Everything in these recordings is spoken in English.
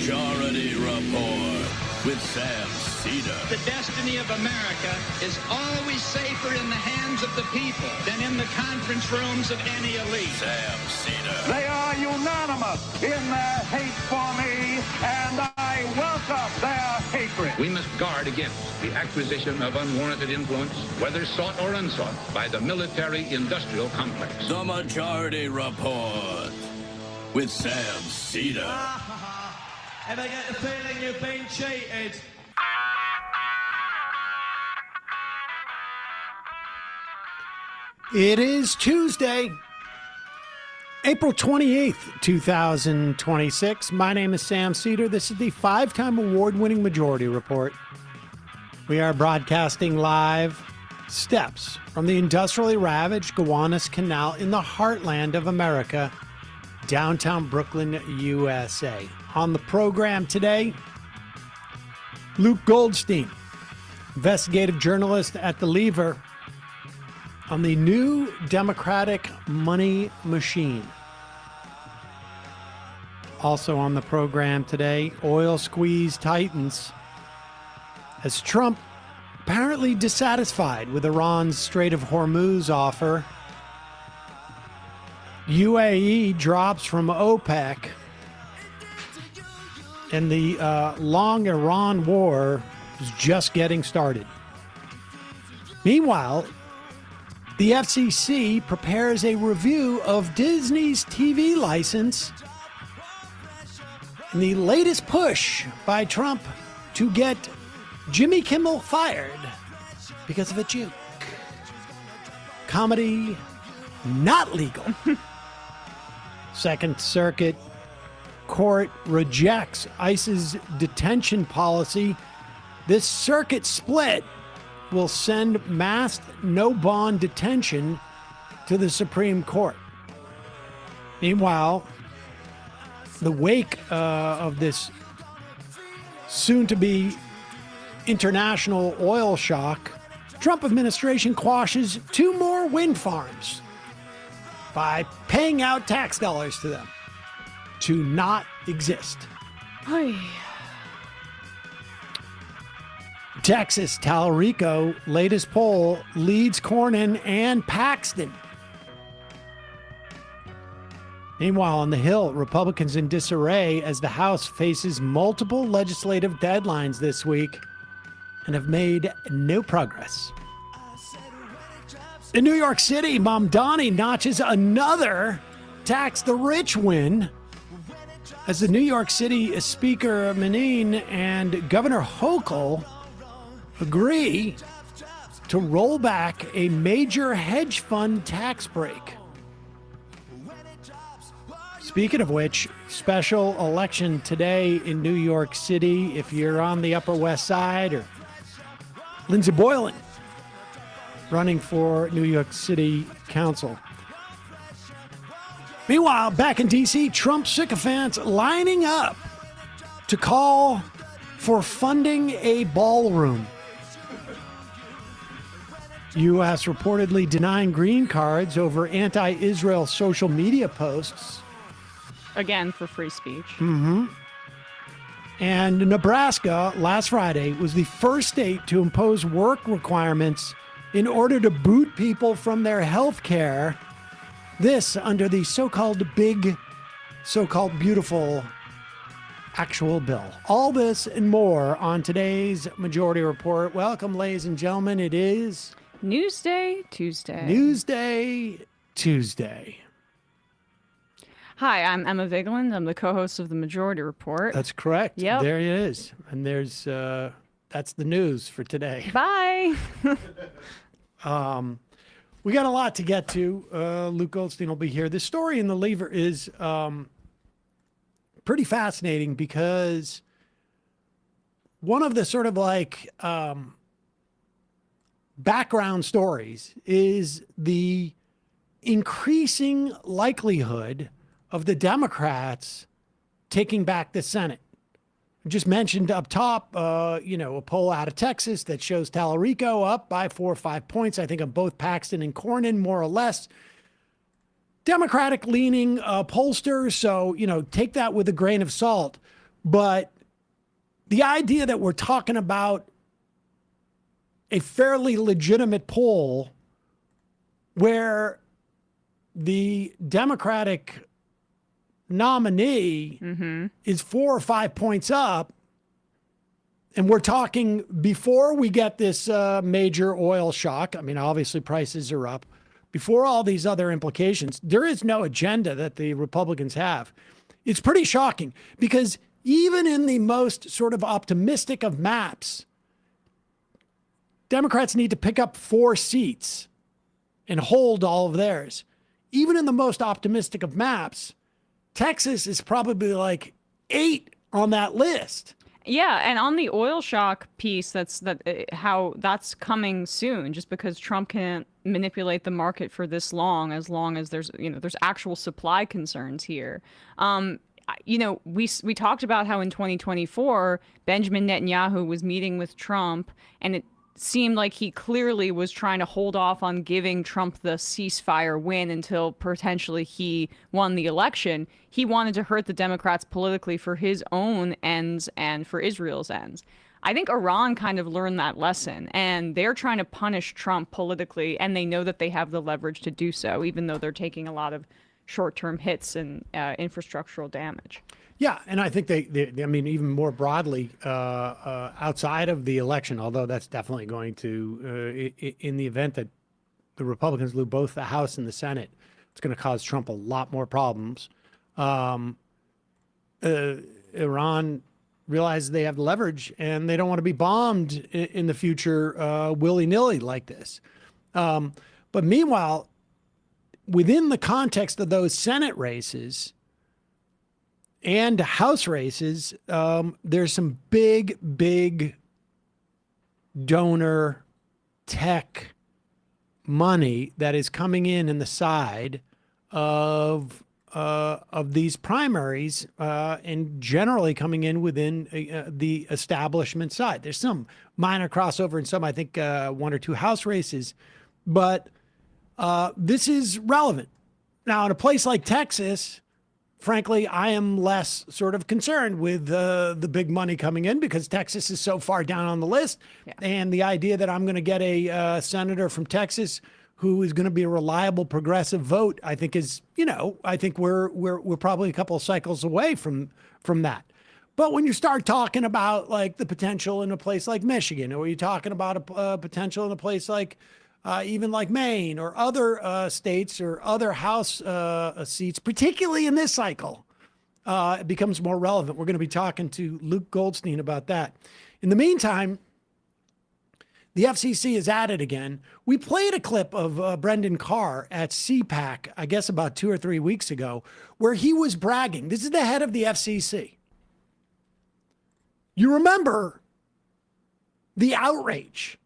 Majority Report with Sam Seder. The destiny of America is always safer in the hands of the people than in the conference rooms of any elite. Sam Seder. They are unanimous in their hate for me, and I welcome their hatred. We must guard against the acquisition of unwarranted influence, whether sought or unsought, by the military-industrial complex. The Majority Report with Sam Seder. And I get the feeling you've been cheated. It is Tuesday, April 28th, 2026. My name is Sam Seder. This is the five-time award-winning Majority Report. We are broadcasting live steps from the industrially ravaged Gowanus Canal in the heartland of America, downtown Brooklyn, USA. On the program today, Luke Goldstein, investigative journalist at The Lever, on the new Democratic money machine. Also on the program today, oil squeeze tightens as Trump, apparently dissatisfied with Iran's Strait of Hormuz offer. UAE drops from OPEC, and the long Iran war is just getting started. Meanwhile, the FCC prepares a review of Disney's TV license in the latest push by Trump to get Jimmy Kimmel fired because of a joke. Comedy not legal. Second Circuit Court rejects ICE's detention policy. This circuit split will send mass no-bond detention to the Supreme Court. Meanwhile, the wake of this soon-to-be international oil shock, Trump administration quashes two more wind farms by paying out tax dollars to them to not exist. Oy. Texas, Tallarico, latest poll leads Cornyn and Paxton. Meanwhile, on the Hill, Republicans in disarray as the House faces multiple legislative deadlines this week and have made no progress. In New York City, Mamdani notches another tax the rich win as the New York City Speaker Menin and Governor Hochul agree to roll back a major hedge fund tax break. Speaking of which, special election today in New York City. If you're on the Upper West Side, or Lindsey Boylan running for New York City Council. Meanwhile, back in D.C., Trump sycophants lining up to call for funding a ballroom. U.S. reportedly denying green cards over anti-Israel social media posts. Again, for free speech. Mm-hmm. And Nebraska, last Friday, was the first state to impose work requirements in order to boot people from their health care. This under the so-called big, so-called beautiful actual bill. All this and more on today's Majority Report. Welcome, ladies and gentlemen. It is Newsday Tuesday. Newsday Tuesday. Hi, I'm Emma Vigeland. I'm the co-host of the Majority Report. That's correct. Yep. There it is. And there's that's the news for today. Bye. We got a lot to get to. Luke Goldstein will be here. This story in the Lever is pretty fascinating because one of the sort of like background stories is the increasing likelihood of the Democrats taking back the Senate. Just mentioned up top, a poll out of Texas that shows Tallarico up by 4 or 5 points, I think, on both Paxton and Cornyn, more or less. Democratic-leaning pollsters, so, take that with a grain of salt. But the idea that we're talking about a fairly legitimate poll where the Democratic nominee is 4 or 5 points up, and we're talking before we get this major oil shock. I mean, obviously prices are up. Before all these other implications, there is no agenda that the Republicans have. It's pretty shocking because even in the most sort of optimistic of maps, Democrats need to pick up 4 seats and hold all of theirs. Even in the most optimistic of maps, Texas is probably like 8 on that list. Yeah, and on the oil shock piece, how that's coming soon, just because Trump can't manipulate the market for this long as there's actual supply concerns here. We talked about how in 2024 Benjamin Netanyahu was meeting with Trump, and it seemed like he clearly was trying to hold off on giving Trump the ceasefire win until potentially he won the election. He wanted to hurt the Democrats politically for his own ends and for Israel's ends. I think Iran kind of learned that lesson, and they're trying to punish Trump politically, and they know that they have the leverage to do so, even though they're taking a lot of short-term hits and infrastructural damage. Yeah, and I think they I mean, even more broadly, outside of the election, although that's definitely going to, in the event that the Republicans lose both the House and the Senate, it's going to cause Trump a lot more problems. Iran realizes they have leverage, and they don't want to be bombed in the future willy-nilly like this. But meanwhile, within the context of those Senate races and House races, there's some big donor tech money that is coming in the side of these primaries, and generally coming in within the establishment side. There's some minor crossover in some, I think, 1 or 2 House races, but this is relevant. Now, in a place like Texas, frankly, I am less sort of concerned with the big money coming in because Texas is so far down on the list. Yeah. And the idea that I'm going to get a senator from Texas who is going to be a reliable progressive vote, I think is, I think we're probably a couple of cycles away from that. But when you start talking about like the potential in a place like Michigan, or you're talking about a potential in a place like even like Maine or other states or other House seats, particularly in this cycle, it becomes more relevant. We're going to be talking to Luke Goldstein about that. In the meantime, the FCC is at it again. We played a clip of Brendan Carr at CPAC, I guess about 2 or 3 weeks ago, where he was bragging. This is the head of the FCC. You remember the outrage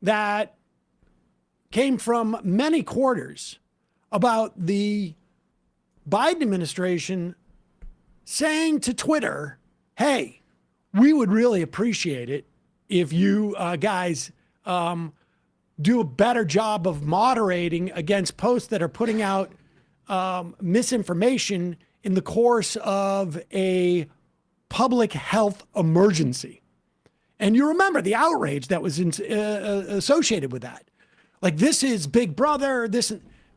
that came from many quarters about the Biden administration saying to Twitter, hey, we would really appreciate it if you guys do a better job of moderating against posts that are putting out misinformation in the course of a public health emergency. And you remember the outrage that was associated with that. Like, this is Big Brother.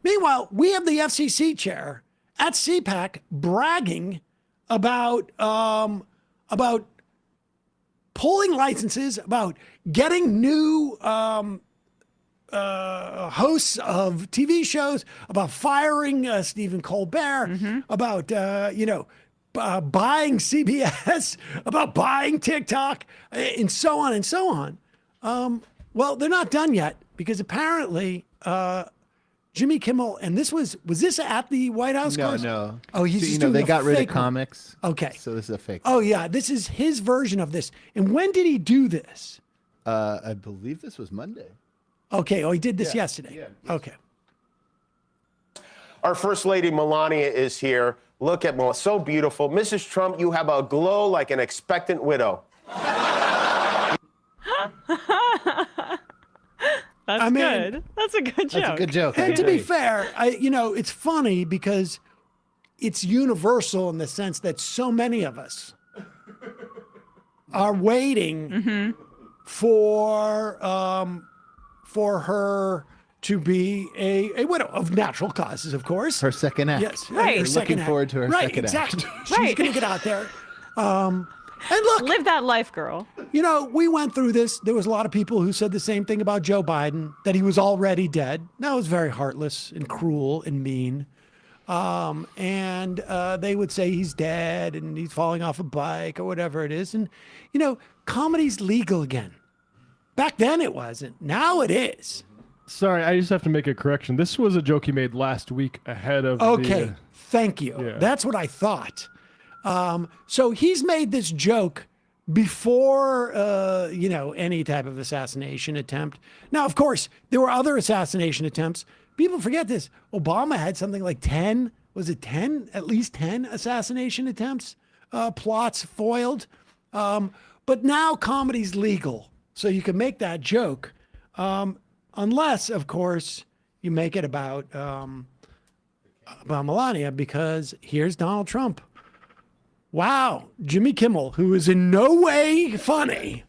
Meanwhile, we have the FCC chair at CPAC bragging about pulling licenses, about getting new hosts of TV shows, about firing Stephen Colbert, about buying CBS, about buying TikTok, and so on and so on. Well, they're not done yet because apparently Jimmy Kimmel, and was this at the White House? No. Oh, he's just doing they got rid of one. comics. Okay. So this is a fake. Oh, yeah. This is his version of this. And when did he do this? I believe this was Monday. Okay. Oh, he did this yesterday. Yeah. Okay. Our First Lady Melania is here. Look at Melania. So beautiful. Mrs. Trump, you have a glow like an expectant widow. That's good. That's a good joke. That's a good joke. And to be fair, it's funny because it's universal in the sense that so many of us are waiting for her to be a widow of natural causes, of course. Her second act. Yes, Right. her second Looking act. forward to her right, second exactly. act. She's Right. going to get out there. And look, Live that life, girl. you know, we went through this. There was a lot of people who said the same thing about Joe Biden, that he was already dead. That was very heartless and cruel and mean. And they would say he's dead and he's falling off a bike or whatever it is. And, you know, comedy's legal again. Back then it wasn't. Now it is. Sorry, I just have to make a correction. This was a joke he made last week ahead of Okay, the... thank you. Yeah. That's what I thought. So he's made this joke before, you know, any type of assassination attempt. Now, of course, there were other assassination attempts. People forget this. Obama had something like 10, was it 10? At least 10 assassination attempts, plots foiled. But now comedy's legal. So you can make that joke. Unless, of course, you make it about Melania, because here's Donald Trump. Wow, Jimmy Kimmel, who is in no way funny,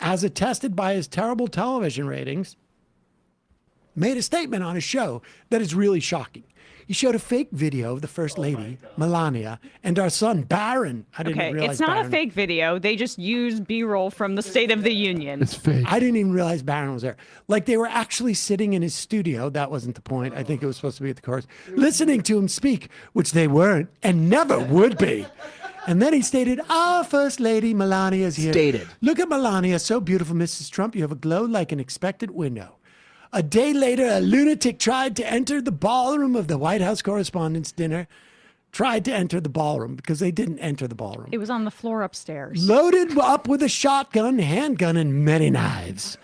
as attested by his terrible television ratings, made a statement on his show that is really shocking. He showed a fake video of the First Lady, Melania, and our son, Barron. I didn't Okay, realize it's not Barron. a fake video. They just use B-roll from the State of the Union. It's fake. I didn't even realize Barron was there. Like, they were actually sitting in his studio. That wasn't the point. I think it was supposed to be at the chorus, listening to him speak, which they weren't and never would be. And then he stated, our First Lady, Melania, is here. Stated. Look at Melania, so beautiful, Mrs. Trump. You have a glow like an expected window. A day later, a lunatic tried to enter the ballroom of the White House Correspondents' Dinner. Tried to enter the ballroom because they didn't enter the ballroom. It was on the floor upstairs. Loaded up with a shotgun, handgun, and many knives.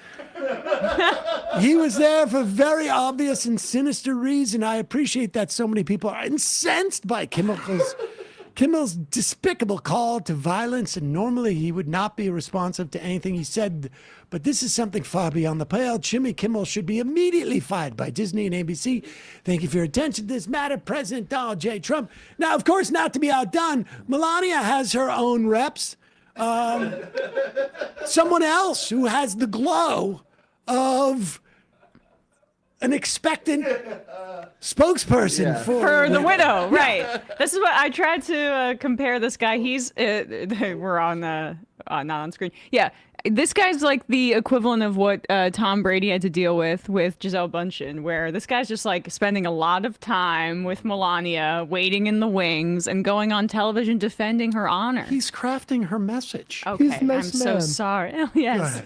He was there for very obvious and sinister reason. I appreciate that so many people are incensed by Kimmel's despicable call to violence, and normally he would not be responsive to anything he said, but this is something far beyond the pale. Jimmy Kimmel should be immediately fired by Disney and ABC. Thank you for your attention to this matter, President Donald J. Trump. Now, of course, not to be outdone, Melania has her own reps. Someone else who has the glow of an expectant sponsor For the widow, right. This is what I tried to compare this guy. He's, we're on, not on screen. Yeah, this guy's like the equivalent of what Tom Brady had to deal with Gisele Bündchen, where this guy's just like spending a lot of time with Melania, waiting in the wings, and going on television defending her honor. He's crafting her message. Okay, He's a nice I'm so man. sorry. Oh, yes.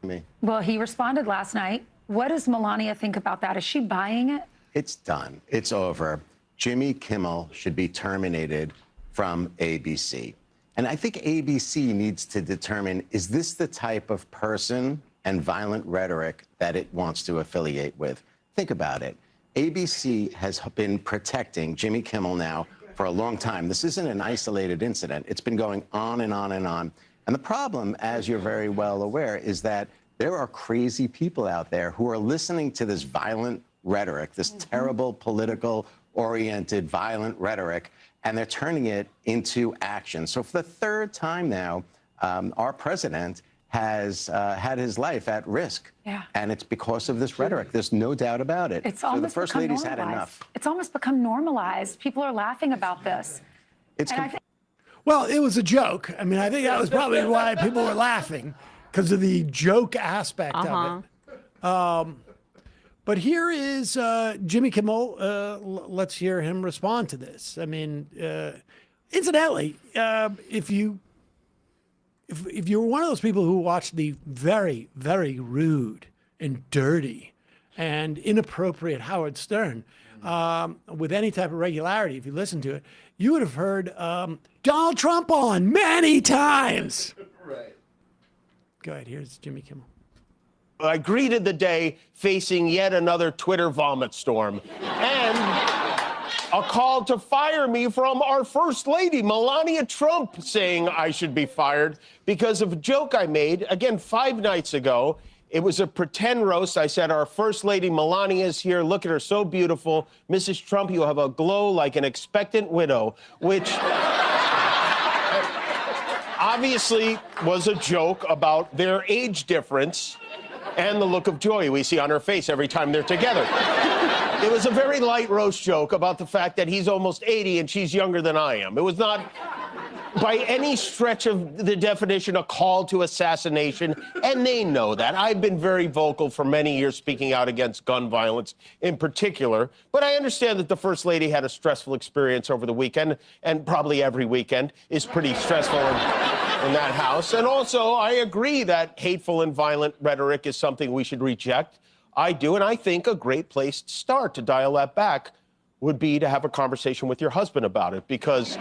Me. Well, he responded last night. What does Melania think about that? Is she buying it? It's done. It's over. Jimmy Kimmel should be terminated from ABC. And I think ABC needs to determine, is this the type of person and violent rhetoric that it wants to affiliate with? Think about it. ABC has been protecting Jimmy Kimmel now for a long time. This isn't an isolated incident. It's been going on and on and on. And the problem, as you're very well aware, is that there are crazy people out there who are listening to this violent rhetoric, this terrible political-oriented violent rhetoric, and they're turning it into action. So for the third time now, our president has had his life at risk. Yeah. And it's because of this rhetoric. There's no doubt about it. It's so almost the First become Lady's normalized. had enough. It's almost become normalized. People are laughing about this. It's And I think Well, it was a joke. I mean, I think that was probably why people were laughing, because of the joke aspect of it. But here is Jimmy Kimmel. Let's hear him respond to this. I mean, incidentally, if you were one of those people who watched the very, very rude and dirty and inappropriate Howard Stern with any type of regularity, if you listen to it, you would have heard Donald Trump on many times. Right. Go ahead. Here's Jimmy Kimmel. I greeted the day facing yet another Twitter vomit storm and a call to fire me from our First Lady, Melania Trump, saying I should be fired because of a joke I made, again, 5 nights ago. It was a pretend roast. I said, our First Lady Melania is here. Look at her, so beautiful. Mrs. Trump, you have a glow like an expectant widow, which obviously was a joke about their age difference and the look of joy we see on her face every time they're together. It was a very light roast joke about the fact that he's almost 80 and she's younger than I am. It was not, by any stretch of the definition, a call to assassination, and they know that. I've been very vocal for many years speaking out against gun violence in particular, but I understand that the First Lady had a stressful experience over the weekend, and probably every weekend is pretty stressful in that house. And also, I agree that hateful and violent rhetoric is something we should reject. I do, and I think a great place to start to dial that back would be to have a conversation with your husband about it, because...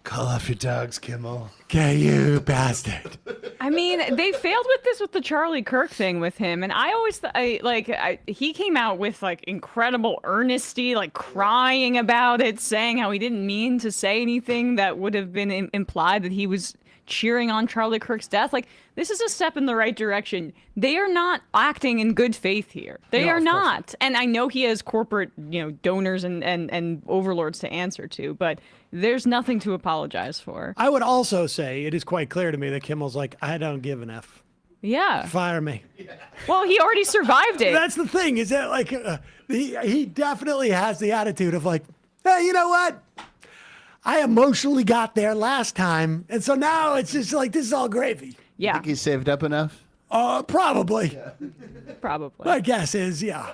Call off your dogs, Kimmel. Okay, you bastard. I mean, they failed with this with the Charlie Kirk thing with him, and I always he came out with like incredible earnesty, like crying about it, saying how he didn't mean to say anything that would have been implied that he was cheering on Charlie Kirk's death. Like, this is a step in the right direction. They are not acting in good faith here. They are not. And I know he has corporate, donors and overlords to answer to, but there's nothing to apologize for. I would also say it is quite clear to me that Kimmel's like, I don't give an F. Yeah. Fire me. Well, he already survived it. That's the thing, is that like he definitely has the attitude of like, hey, you know what? I emotionally got there last time, and so now it's just like, this is all gravy. Yeah. You think he saved up enough? Probably. Yeah. Probably. My guess is, yeah.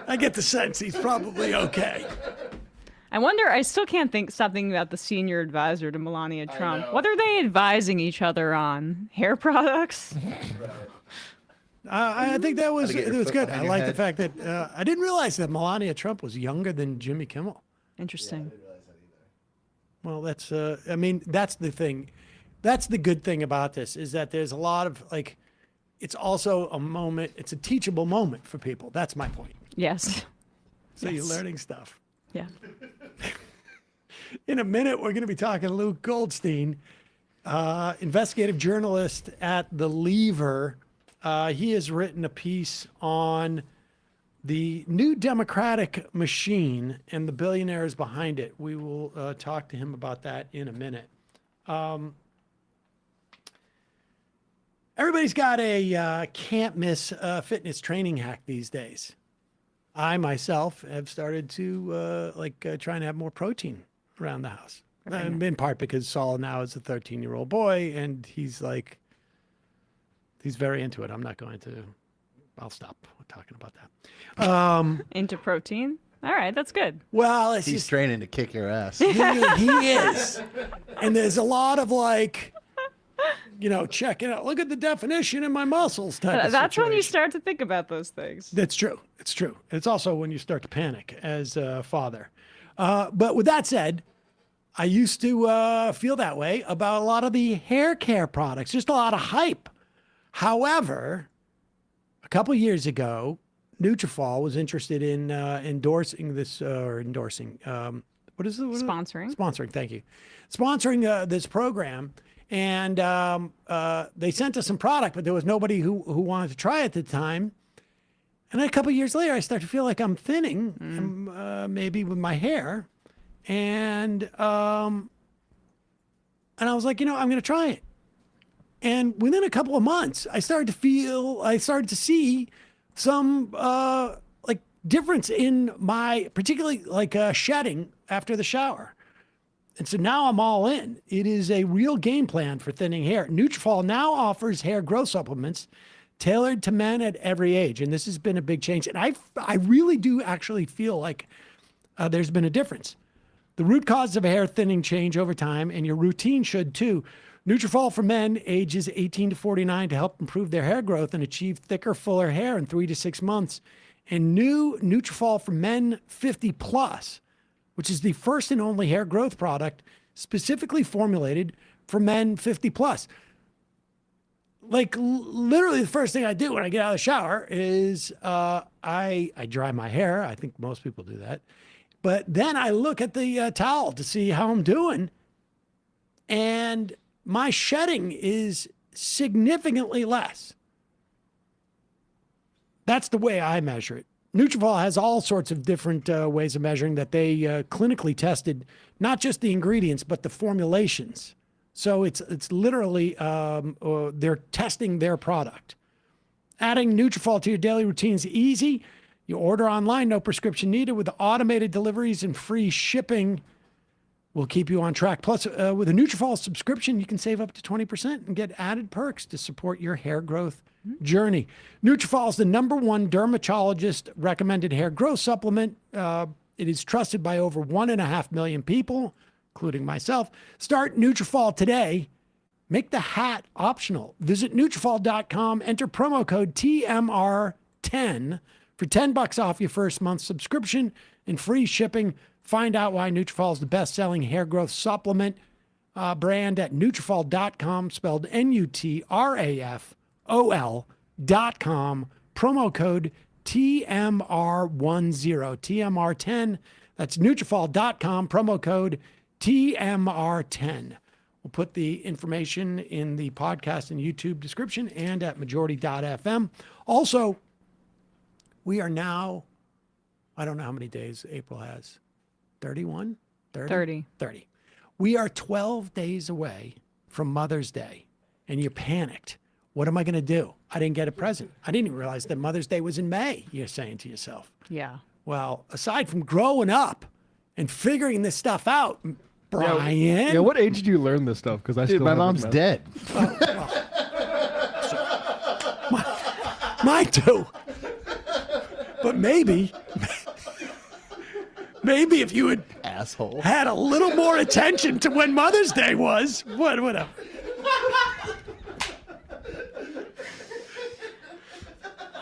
I get the sense he's probably okay. I wonder, I still can't stop thinking about the senior advisor to Melania Trump. What are they advising each other on? Hair products? I think it was good. I like the head. fact that I didn't realize that Melania Trump was younger than Jimmy Kimmel. Interesting. I didn't realize that either. Well, that's the thing. That's the good thing about this, is that there's a lot of it's also a moment. It's a teachable moment for people. That's my point. Yes. So you're learning stuff. Yeah. In a minute, we're going to be talking to Luke Goldstein, investigative journalist at The Lever. He has written a piece on the new Democratic machine and the billionaires behind it. We will talk to him about that in a minute. Everybody's got a can't miss fitness training hack these days. I myself have started to trying to have more protein around the house. In part because Saul now is a 13-year-old boy, and he's very into it. I'll stop talking about that. Into protein? All right, that's good. Well, He's training to kick your ass. He is. And there's a lot of checking out, look at the definition in my muscles type of That's when you situation. start to think about those things. That's true. It's true. It's also when you start to panic as a father. But with that said, I used to feel that way about a lot of the hair care products, just a lot of hype. However, a couple years ago, Nutrafol was interested in endorsing this, what is it? Sponsoring. Sponsoring, thank you. Sponsoring this program. And they sent us some product, but there was nobody who wanted to try it at the time. And then a couple of years later, I start to feel like I'm thinning, maybe with my hair. And I was like, I'm going to try it. And within a couple of months, I started to see some difference in my, particularly shedding after the shower. And so now I'm all in. It is a real game plan for thinning hair. Nutrafol now offers hair growth supplements tailored to men at every age. And this has been a big change. And I really do actually feel like there's been a difference. The root causes of hair thinning change over time, and your routine should too. Nutrafol for men ages 18 to 49 to help improve their hair growth and achieve thicker, fuller hair in 3 to 6 months. And new Nutrafol for men 50 plus, which is the first and only hair growth product specifically formulated for men 50 plus. Literally the first thing I do when I get out of the shower is I dry my hair. I think most people do that. But then I look at the towel to see how I'm doing. And my shedding is significantly less. That's the way I measure it. Nutrafol has all sorts of different ways of measuring that they clinically tested, not just the ingredients, but the formulations. So it's literally, they're testing their product. Adding Nutrafol to your daily routine is easy. You order online, no prescription needed, with automated deliveries and free shipping. Will keep you on track. Plus, with a Nutrafol subscription, you can save up to 20% and get added perks to support your hair growth journey. Nutrafol is the #1 dermatologist recommended hair growth supplement. It is trusted by over 1.5 million people, including myself. Start Nutrafol today. Make the hat optional. Visit Nutrafol.com. Enter promo code TMR10 for $10 off your first month subscription and free shipping. Find out why Nutrafol is the best-selling hair growth supplement brand at Nutrafol.com, spelled Nutrafol.com. Promo code TMR10, TMR10. That's Nutrafol.com, promo code TMR10. We'll put the information in the podcast and YouTube description and at majority.fm. Also, we are now, I don't know how many days April has. 31? 30? 30. We are 12 days away from Mother's Day, and you're panicked. What am I going to do? I didn't get a present. I didn't even realize that Mother's Day was in May, you're saying to yourself. Yeah. Well, aside from growing up and figuring this stuff out, Brian. Yeah, what age did you learn this stuff? Because my mom's dead. Mine too. But maybe if you had had a little more attention to when Mother's Day was, whatever.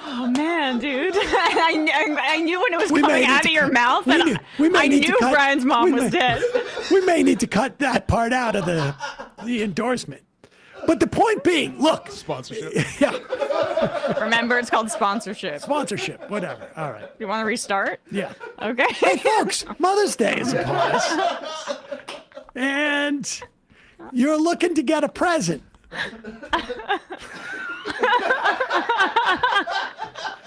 Oh man, dude! I knew when it was coming out of your mouth, and I knew Brian's mom was dead. We may need to cut that part out of the endorsement. But the point being, look. Sponsorship. Yeah. Remember, it's called sponsorship. Sponsorship, whatever. All right. You want to restart? Yeah. Okay. Hey, folks, Mother's Day is upon us. And you're looking to get a present.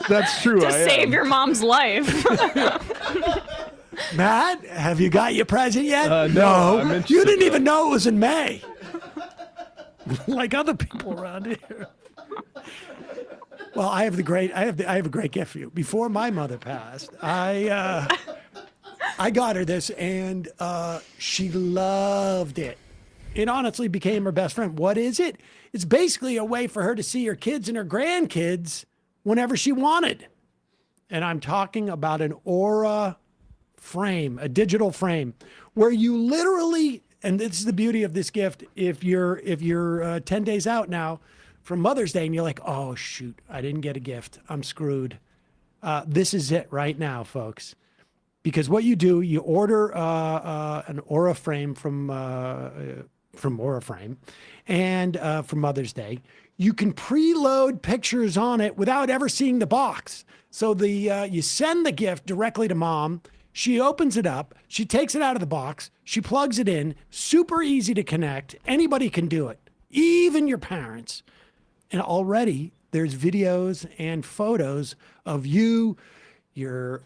That's true. To save your mom's life. Matt, have you got your present yet? No. You didn't even know it was in May. Like other people around here. Well, I have a great gift for you. Before my mother passed, I got her this, and she loved it. It honestly became her best friend. What is it? It's basically a way for her to see her kids and her grandkids whenever she wanted. And I'm talking about an Aura frame, a digital frame, where you literally, and this is the beauty of this gift, if you're 10 days out now from Mother's Day and you're like, oh shoot, I didn't get a gift, I'm screwed. This is it right now, folks. Because what you do, you order an Aura frame from Aura Frame, and for Mother's Day, you can preload pictures on it without ever seeing the box. So you send the gift directly to mom. She opens it up. She takes it out of the box. She plugs it in. Super easy to connect. Anybody can do it, even your parents. And already there's videos and photos of you, your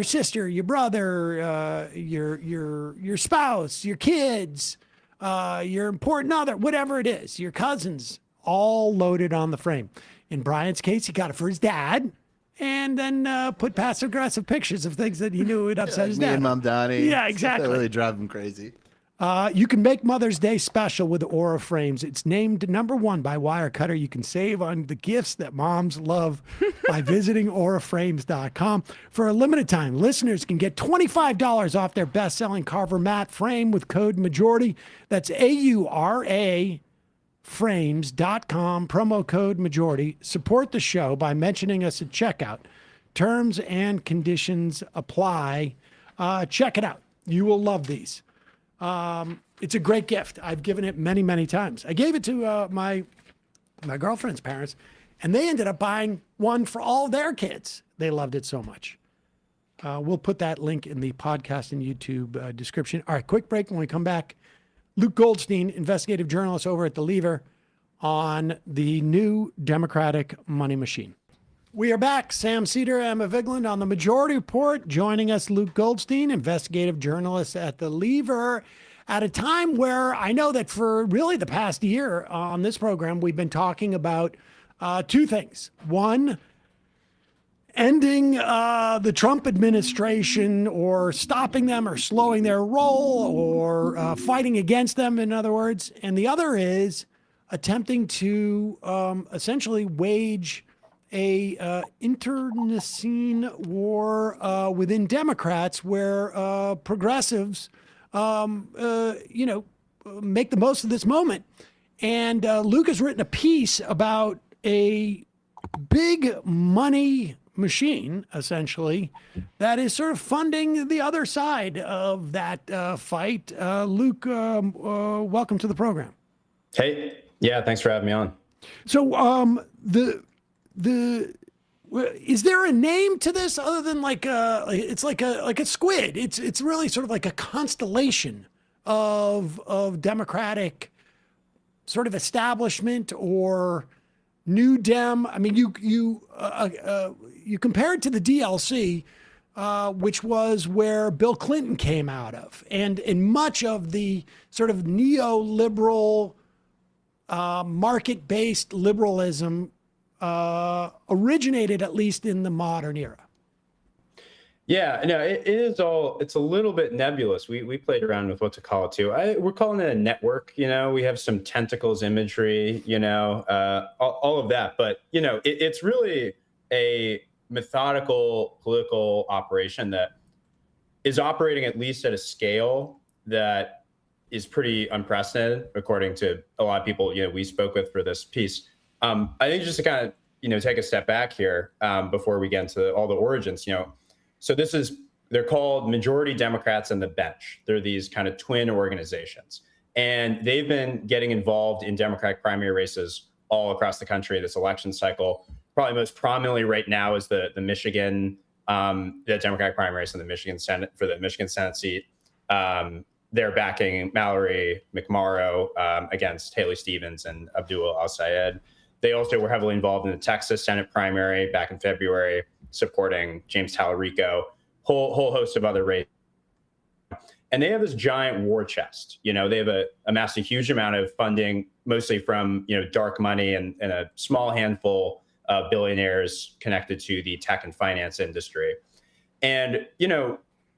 sister, your brother, your spouse, your kids, your important other, whatever it is, your cousins, all loaded on the frame. In Brian's case, he got it for his dad, and then put passive-aggressive pictures of things that he knew would upset his dad. Me and Mom Donnie. Yeah, exactly. That really drive him crazy. You can make Mother's Day special with Aura Frames. It's named #1 by Wirecutter. You can save on the gifts that moms love by visiting auraframes.com. For a limited time, listeners can get $25 off their best-selling Carver Mat frame with code MAJORITY. That's AURA frames.com, promo code MAJORITY. Support the show by mentioning us at checkout. Terms and conditions apply. Check it out. You will love these. It's a great gift. I've given it many, many times. I gave it to my girlfriend's parents, and they ended up buying one for all their kids. They loved it so much. We'll put that link in the podcast and YouTube description. All right, quick break. When we come back, Luke Goldstein, investigative journalist over at The Lever, on the new Democratic money machine. We are back. Sam Seder, Emma Vigland on the Majority Report. Joining us, Luke Goldstein, investigative journalist at The Lever, at a time where I know that for really the past year on this program, we've been talking about two things. One, ending the Trump administration, or stopping them, or slowing their roll, or fighting against them, in other words. And the other is attempting to essentially wage a internecine war within Democrats, where progressives, make the most of this moment. And Luke has written a piece about a big money machine, essentially, that is sort of funding the other side of that fight. Luke, welcome to the program. Hey, yeah, thanks for having me on. So is there a name to this other than it's like a squid? It's really sort of like a constellation of Democratic sort of establishment or New Dem. I mean, you compare it to the DLC, which was where Bill Clinton came out of, and in much of the sort of neoliberal, market-based liberalism originated, at least in the modern era. Yeah, no, it's a little bit nebulous. We played around with what to call it too. We're calling it a network. We have some tentacles imagery, all of that. But, it's really a methodical political operation that is operating at least at a scale that is pretty unprecedented, according to a lot of people, we spoke with for this piece. I think just to kind of, take a step back here before we get into all the origins, so they're called Majority Democrats and the Bench. They're these kind of twin organizations. And they've been getting involved in Democratic primary races all across the country this election cycle. Probably most prominently right now is the Michigan, the Democratic primary race in the Michigan Senate, for the Michigan Senate seat. They're backing Mallory McMorrow against Haley Stevens and Abdul Al-Sayed. They also were heavily involved in the Texas Senate primary back in February, supporting James Tallarico, whole host of other races. And they have this giant war chest. They have amassed a huge amount of funding, mostly from, dark money and a small handful of billionaires connected to the tech and finance industry. And,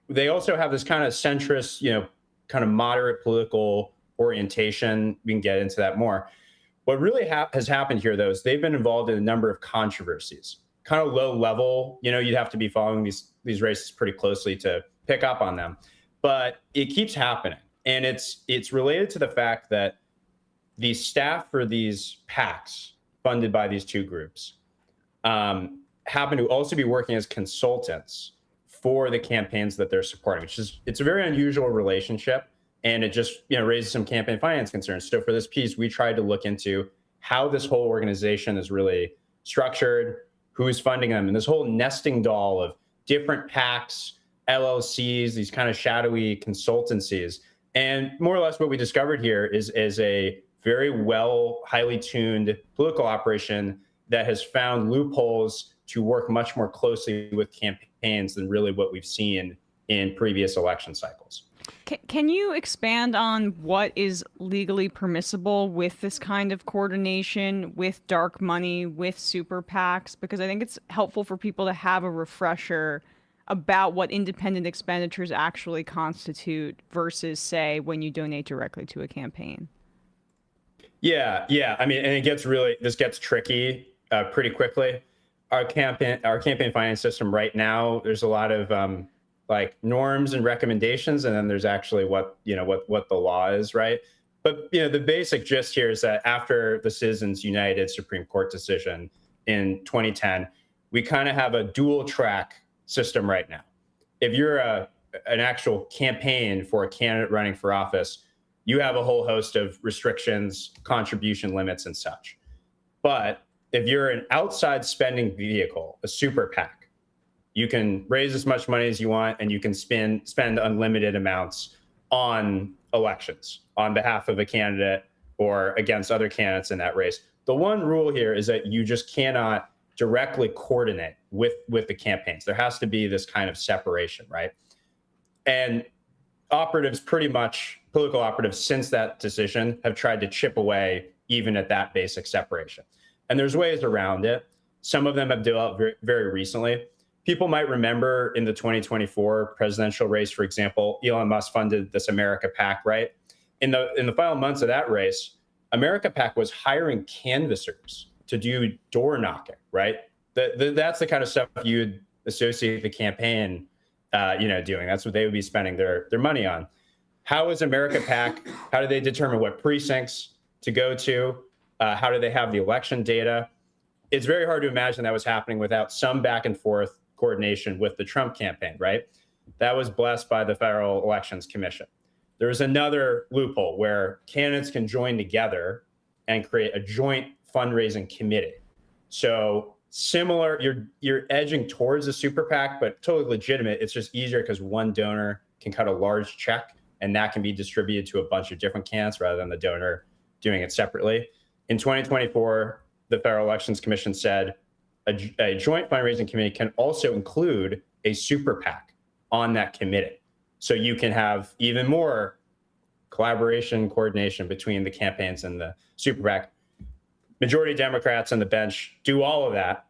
they also have this kind of centrist, kind of moderate political orientation. We can get into that more. What really has happened here, though, is they've been involved in a number of controversies, kind of low level. You'd have to be following these races pretty closely to pick up on them. But it keeps happening. And it's related to the fact that the staff for these PACs funded by these two groups happen to also be working as consultants for the campaigns that they're supporting, it's a very unusual relationship. And it just raises some campaign finance concerns. So for this piece, we tried to look into how this whole organization is really structured, who's funding them, and this whole nesting doll of different PACs, LLCs, these kind of shadowy consultancies. And more or less what we discovered here is a very highly tuned political operation that has found loopholes to work much more closely with campaigns than really what we've seen in previous election cycles. Can you expand on what is legally permissible with this kind of coordination, with dark money, with super PACs? Because I think it's helpful for people to have a refresher about what independent expenditures actually constitute versus, say, when you donate directly to a campaign. Yeah. I mean, and this gets tricky pretty quickly. Our campaign finance system right now, there's a lot of norms and recommendations, and then there's actually what the law is, right? But the basic gist here is that after the Citizens United Supreme Court decision in 2010, we kind of have a dual track system right now. If you're an actual campaign for a candidate running for office, you have a whole host of restrictions, contribution limits, and such. But if you're an outside spending vehicle, a super PAC, you can raise as much money as you want, and you can spend unlimited amounts on elections on behalf of a candidate or against other candidates in that race. The one rule here is that you just cannot directly coordinate with the campaigns. There has to be this kind of separation, right? And operatives, pretty much political operatives since that decision, have tried to chip away even at that basic separation. And there's ways around it. Some of them have developed very, very recently. People might remember in the 2024 presidential race, for example, Elon Musk funded this America PAC, right? In the final months of that race, America PAC was hiring canvassers to do door knocking, right? That's the kind of stuff you would associate the campaign, doing. That's what they would be spending their money on. How is America PAC? How do they determine what precincts to go to? How do they have the election data? It's very hard to imagine that was happening without some back and forth coordination with the Trump campaign, right? That was blessed by the Federal Elections Commission. There's another loophole where candidates can join together and create a joint fundraising committee. So similar, you're edging towards a super PAC, but totally legitimate. It's just easier because one donor can cut a large check, and that can be distributed to a bunch of different candidates rather than the donor doing it separately. In 2024, the Federal Elections Commission said a joint fundraising committee can also include a super PAC on that committee. So you can have even more collaboration, coordination between the campaigns and the super PAC. Majority Democrats on the bench do all of that.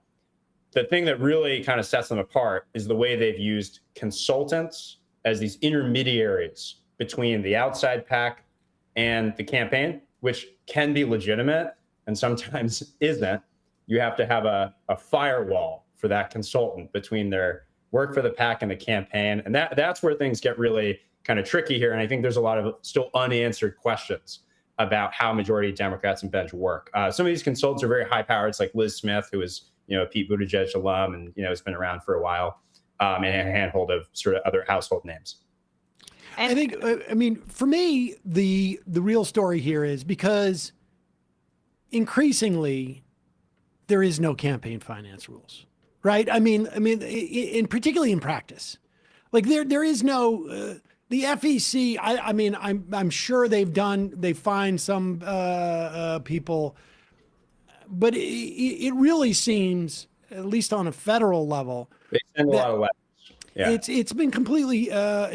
The thing that really kind of sets them apart is the way they've used consultants as these intermediaries between the outside PAC and the campaign, which can be legitimate and sometimes isn't. You have to have a firewall for that consultant between their work for the PAC and the campaign. And that's where things get really kind of tricky here. And I think there's a lot of still unanswered questions about how majority Democrats and bench work. Some of these consultants are very high powered. It's like Liz Smith, who is, a Pete Buttigieg alum and, has been around for a while, and a handful of sort of other household names. I think, for me, the real story here is because increasingly there is no campaign finance rules, right? Particularly in practice, like there is no, the FEC. I'm sure they find some people, but it really seems, at least on a federal level, they send a lot of letters. Yeah. It's been completely sort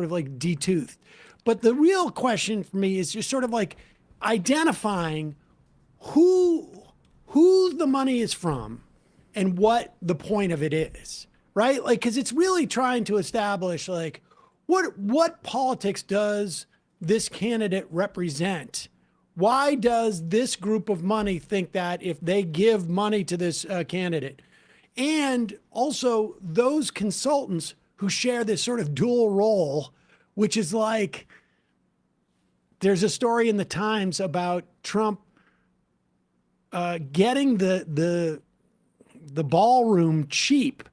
of like detoothed. But the real question for me is just sort of like identifying who the money is from and what the point of it is, right? Like, because it's really trying to establish like what politics does this candidate represent? Why does this group of money think that if they give money to this candidate? And also those consultants who share this sort of dual role, which is like, there's a story in the Times about Trump getting the ballroom cheap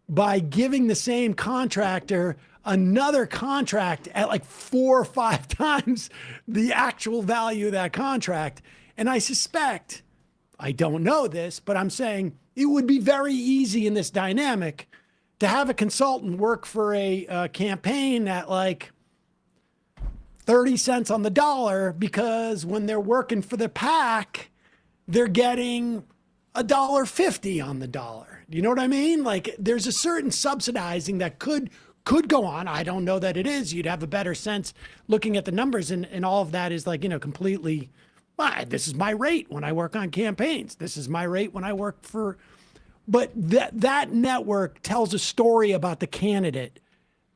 by giving the same contractor another contract at like 4 or 5 times the actual value of that contract. And I suspect, I don't know this, but I'm saying it would be very easy in this dynamic to have a consultant work for a campaign at like 30 cents on the dollar, because when they're working for the PAC, they're getting $1.50 on the dollar. You know what I mean? Like there's a certain subsidizing that could go on. I don't know that it is. You'd have a better sense looking at the numbers, and all of that is like, completely, this is my rate when I work on campaigns. This is my rate when I work for, but that network tells a story about the candidate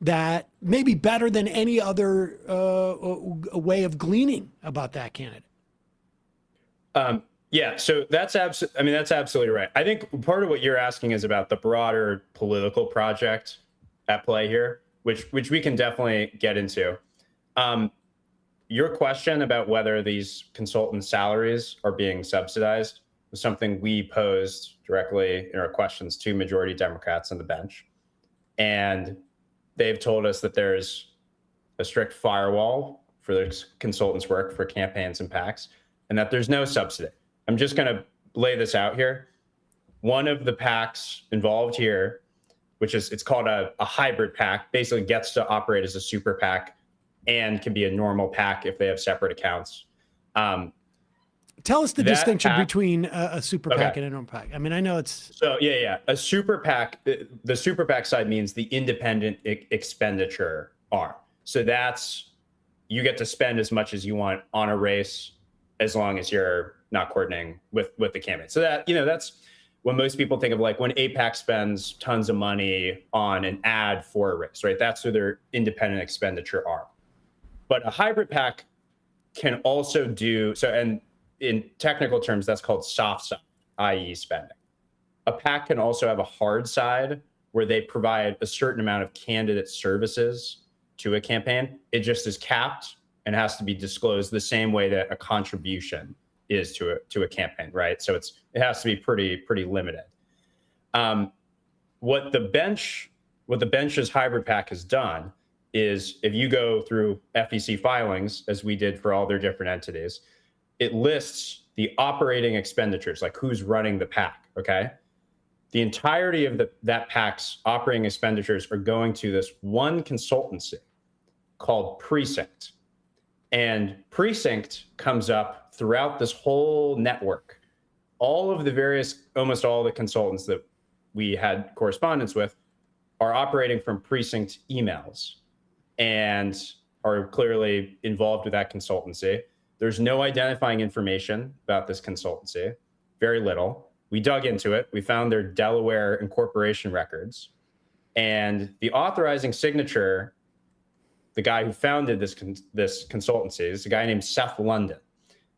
that may be better than any other way of gleaning about that candidate. Yeah, so that's absolutely right. I think part of what you're asking is about the broader political project at play here, which we can definitely get into. Your question about whether these consultant salaries are being subsidized was something we posed directly in our questions to majority Democrats on the bench. And they've told us that there's a strict firewall for their consultants' work for campaigns and PACs, and that there's no subsidy. I'm just going to lay this out here. One of the PACs involved here, it's called a hybrid PAC, basically gets to operate as a super PAC and can be a normal PAC if they have separate accounts. Tell us the That distinction PAC between a super PAC and an own PAC. I mean, I know it's so yeah. A super PAC, the super PAC side means the independent expenditure arm. So that's you get to spend as much as you want on a race, as long as you're not coordinating with the campaign. So that that's when most people think of like when a PAC spends tons of money on an ad for a race, right? That's who their independent expenditure arm. But a hybrid PAC can also do so, and in technical terms, that's called soft side, i.e. spending. A PAC can also have a hard side where they provide a certain amount of candidate services to a campaign. It just is capped and has to be disclosed the same way that a contribution is to a campaign, right? So it has to be pretty limited. What the bench's hybrid PAC has done is if you go through FEC filings, as we did for all their different entities, it lists the operating expenditures, like who's running the PAC, okay? The entirety of that PAC's operating expenditures are going to this one consultancy called Precinct. And Precinct comes up throughout this whole network. All of the almost all the consultants that we had correspondence with are operating from Precinct emails and are clearly involved with that consultancy. There's no identifying information about this consultancy, very little. We dug into it. We found their Delaware incorporation records. And the authorizing signature, the guy who founded this consultancy, is a guy named Seth London.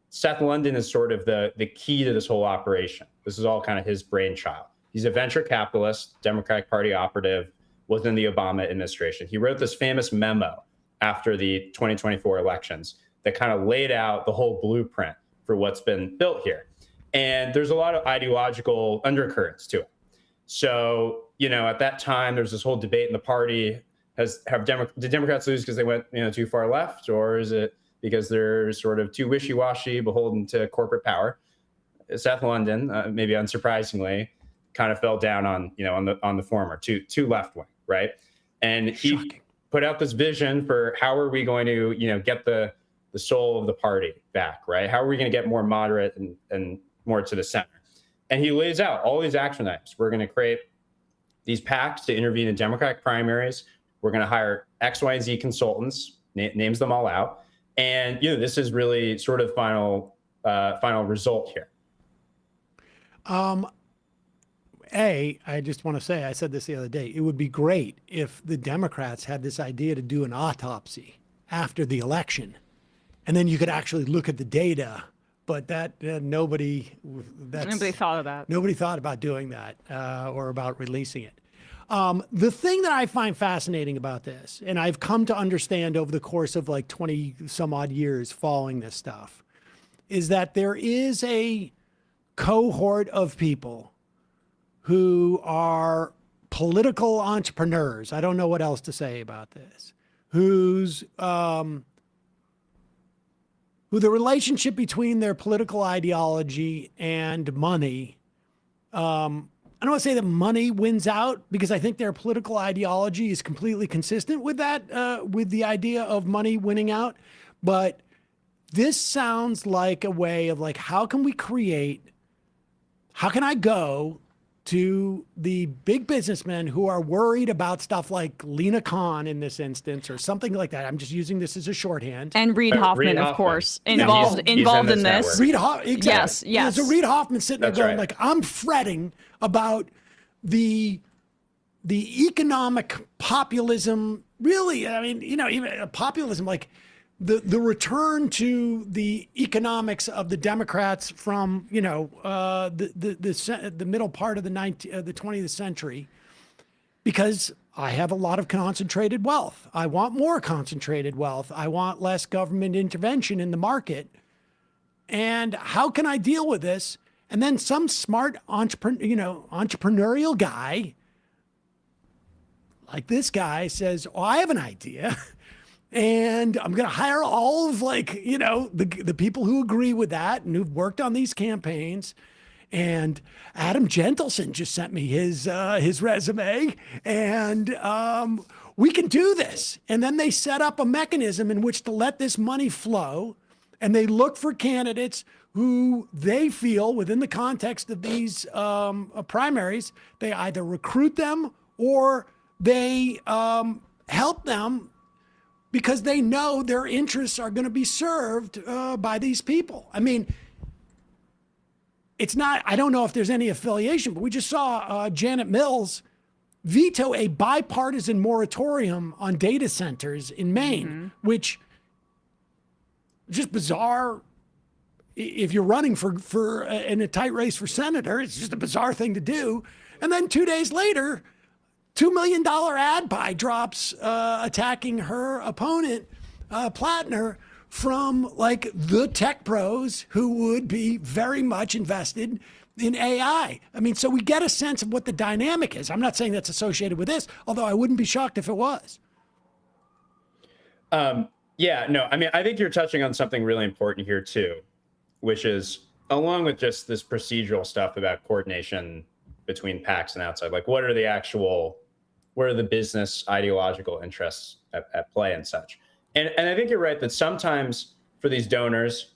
Seth London is sort of the key to this whole operation. This is all kind of his brainchild. He's a venture capitalist, Democratic Party operative, was in the Obama administration. He wrote this famous memo after the 2024 elections that kind of laid out the whole blueprint for what's been built here. And there's a lot of ideological undercurrents to it. So, at that time, there's this whole debate in the party. Did Democrats lose because they went too far left, or is it because they're sort of too wishy-washy, beholden to corporate power? Seth London, maybe unsurprisingly, kind of fell down on the former, too left-wing, right? And he put out this vision for how are we going to get the soul of the party back, right? How are we going to get more moderate and more to the center? And he lays out all these action items. We're going to create these PACs to intervene in Democratic primaries. We're going to hire X, Y, and Z consultants, names them all out. And this is really sort of final result here. I just want to say, I said this the other day, it would be great if the Democrats had this idea to do an autopsy after the election, and then you could actually look at the data. But nobody thought of that. Nobody thought about doing that or about releasing it. The thing that I find fascinating about this, and I've come to understand over the course of like 20 some odd years following this stuff, is that there is a cohort of people who are political entrepreneurs. I don't know what else to say about this. Who the relationship between their political ideology and money, I don't want to say that money wins out, because I think their political ideology is completely consistent with that, with the idea of money winning out. But this sounds like a way of like, how can I go to the big businessmen who are worried about stuff like Lena Khan in this instance, or something like that. I'm just using this as a shorthand. And Reid Hoffman, of course, involved in this. Reid Hoffman, exactly. Yes. There's a Reid Hoffman sitting there going like, I'm fretting about the economic populism. Really, I mean, even populism, like the return to the economics of the Democrats from the middle part of the 20th century, because I have a lot of concentrated wealth. I want more concentrated wealth. I want less government intervention in the market. And how can I deal with this? And then some smart entrepreneurial guy like this guy says, "Oh, I have an idea." And I'm going to hire all of the people who agree with that and who've worked on these campaigns. And Adam Gentleson just sent me his resume, and we can do this. And then they set up a mechanism in which to let this money flow, and they look for candidates who they feel within the context of these primaries, they either recruit them or they help them because they know their interests are going to be served by these people. I mean, it's not, I don't know if there's any affiliation, but we just saw Janet Mills veto a bipartisan moratorium on data centers in Maine, which is just bizarre. If you're running for in a tight race for senator, it's just a bizarre thing to do. And then 2 days later, $2 million ad buy drops attacking her opponent, Plattner, from like the tech pros who would be very much invested in AI. I mean, so we get a sense of what the dynamic is. I'm not saying that's associated with this, although I wouldn't be shocked if it was. Yeah, no, I mean, I think you're touching on something really important here too, which is along with just this procedural stuff about coordination between PACs and outside, like what are the business ideological interests at play and such. And I think you're right that sometimes for these donors,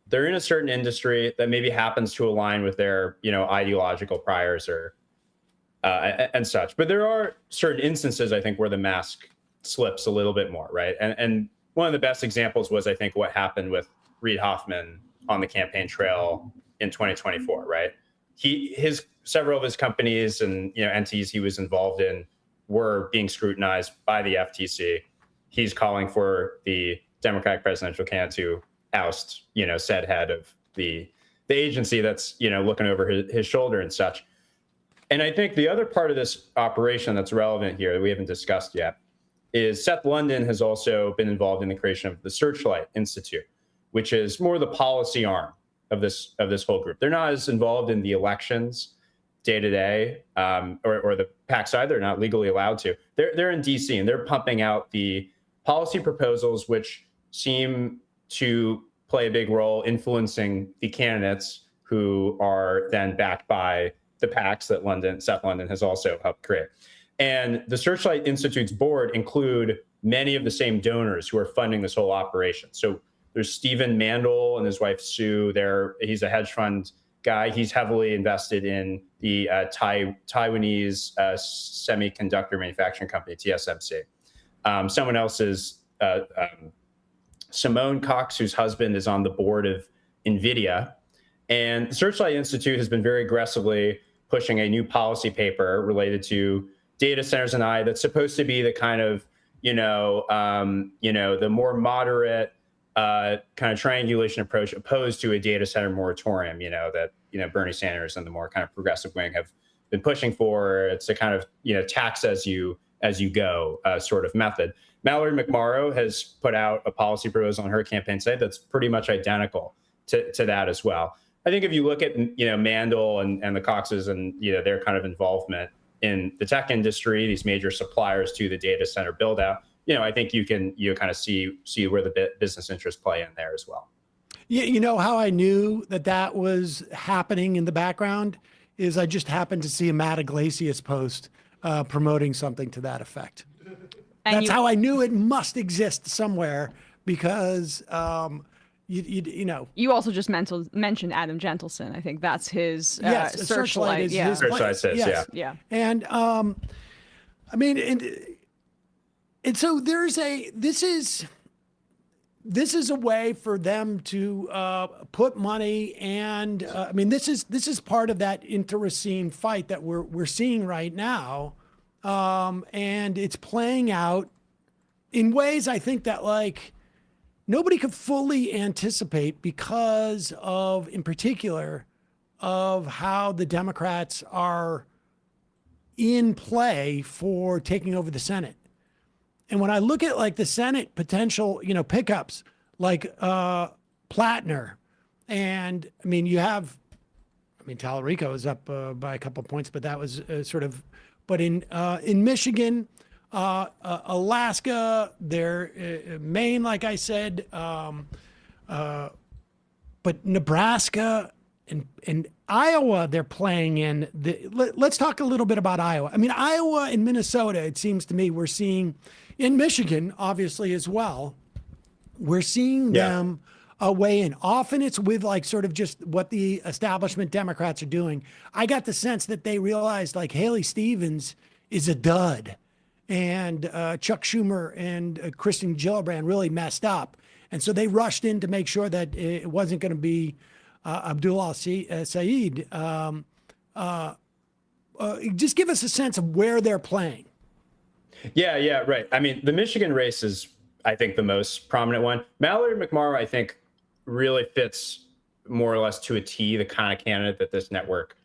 they're in a certain industry that maybe happens to align with their, ideological priors or and such. But there are certain instances, I think, where the mask slips a little bit more, right? And one of the best examples was, I think, what happened with Reid Hoffman on the campaign trail in 2024, right? Several of his companies and entities he was involved in were being scrutinized by the FTC. He's calling for the Democratic presidential candidate to oust, said head of the agency that's, looking over his shoulder and such. And I think the other part of this operation that's relevant here that we haven't discussed yet is Seth London has also been involved in the creation of the Searchlight Institute, which is more the policy arm of this whole group. They're not as involved in the elections day to day, or the PAC side. They're not legally allowed to. They're in DC and they're pumping out the policy proposals which seem to play a big role influencing the candidates who are then backed by the PACs that Seth London has also helped create. And the Searchlight Institute's board include many of the same donors who are funding this whole operation. So there's Stephen Mandel and his wife Sue. He's a hedge fund guy. He's heavily invested in the Taiwanese semiconductor manufacturing company, TSMC. Someone else is Simone Cox, whose husband is on the board of NVIDIA. And the Searchlight Institute has been very aggressively pushing a new policy paper related to data centers and AI that's supposed to be the kind of, the more moderate kind of triangulation approach opposed to a data center moratorium, that, Bernie Sanders and the more kind of progressive wing have been pushing for. It's a kind of, tax as you go sort of method. Mallory McMorrow has put out a policy proposal on her campaign site that's pretty much identical to that as well. I think if you look at, Mandel and the Coxes and, their kind of involvement in the tech industry, these major suppliers to the data center build out, I think you kind of see where the business interests play in there as well. You know how I knew that was happening in the background is I just happened to see a Matt Iglesias post promoting something to that effect. That's how I knew it must exist somewhere because, You also just mentioned Adam Gentleson. I think that's his Searchlight. Is yeah. his Searchlight says, yes. Yeah. And I mean, and so this is a way for them to put money and I mean this is part of that internecine fight that we're seeing right now, and it's playing out in ways I think that like nobody could fully anticipate because of, in particular, of how the Democrats are in play for taking over the Senate. And when I look at like the Senate potential, pickups like Plattner, and I mean, Tallarico is up by a couple of points, but that was but in Michigan, Alaska, Maine, like I said, but Nebraska and Iowa, they're playing in. Let's talk a little bit about Iowa. I mean, Iowa and Minnesota, it seems to me we're seeing, in Michigan, obviously, as well, we're seeing them weigh in. Often it's with like sort of just what the establishment Democrats are doing. I got the sense that they realized like Haley Stevens is a dud, and Chuck Schumer and Kristen Gillibrand really messed up. And so they rushed in to make sure that it wasn't going to be Abdullah Saeed. Just give us a sense of where they're playing. Yeah, right. I mean, the Michigan race is, I think, the most prominent one. Mallory McMorrow, I think, really fits more or less to a T the kind of candidate that this network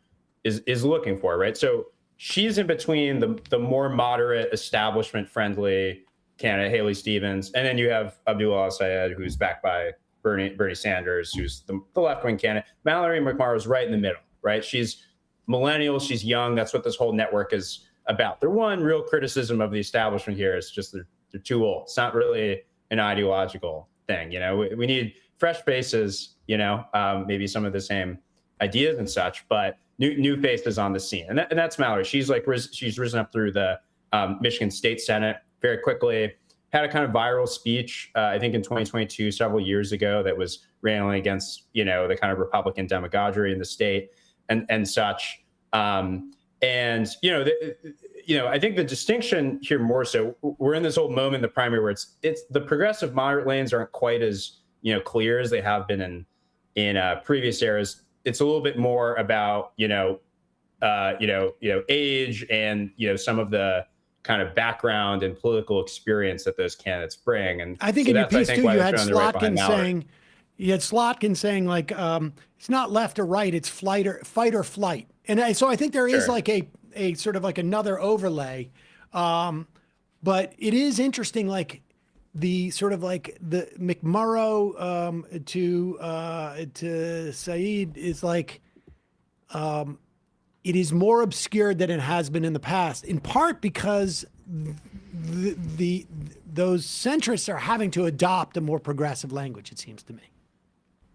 is looking for, right? So she's in between the more moderate, establishment-friendly candidate, Haley Stevens, and then you have Abdullah Syed, who's backed by Bernie Sanders, who's the left-wing candidate. Mallory McMorrow is right in the middle, right? She's millennial, she's young. That's what this whole network is about. Their one real criticism of the establishment here is just they're too old. It's not really an ideological thing. You know, we need fresh faces, you know, maybe some of the same ideas and such, but new faces on the scene. And that's Mallory. She's risen up through the Michigan State Senate very quickly, had a kind of viral speech, I think in 2022, several years ago, that was railing against, you know, the kind of Republican demagoguery in the state and such. And, you know, I think the distinction here more so, we're in this old moment in the primary where it's the progressive moderate lanes aren't quite as, you know, clear as they have been in previous eras. It's a little bit more about, age and, you know, some of the kind of background and political experience that those candidates bring. And I think so in your piece too, you had Slotkin saying like, it's not left or right, it's fight or flight. And so I think there is like a sort of like another overlay. But it is interesting, like the sort of like the McMurrow to Saeed is like, it is more obscured than it has been in the past, in part because those centrists are having to adopt a more progressive language, it seems to me.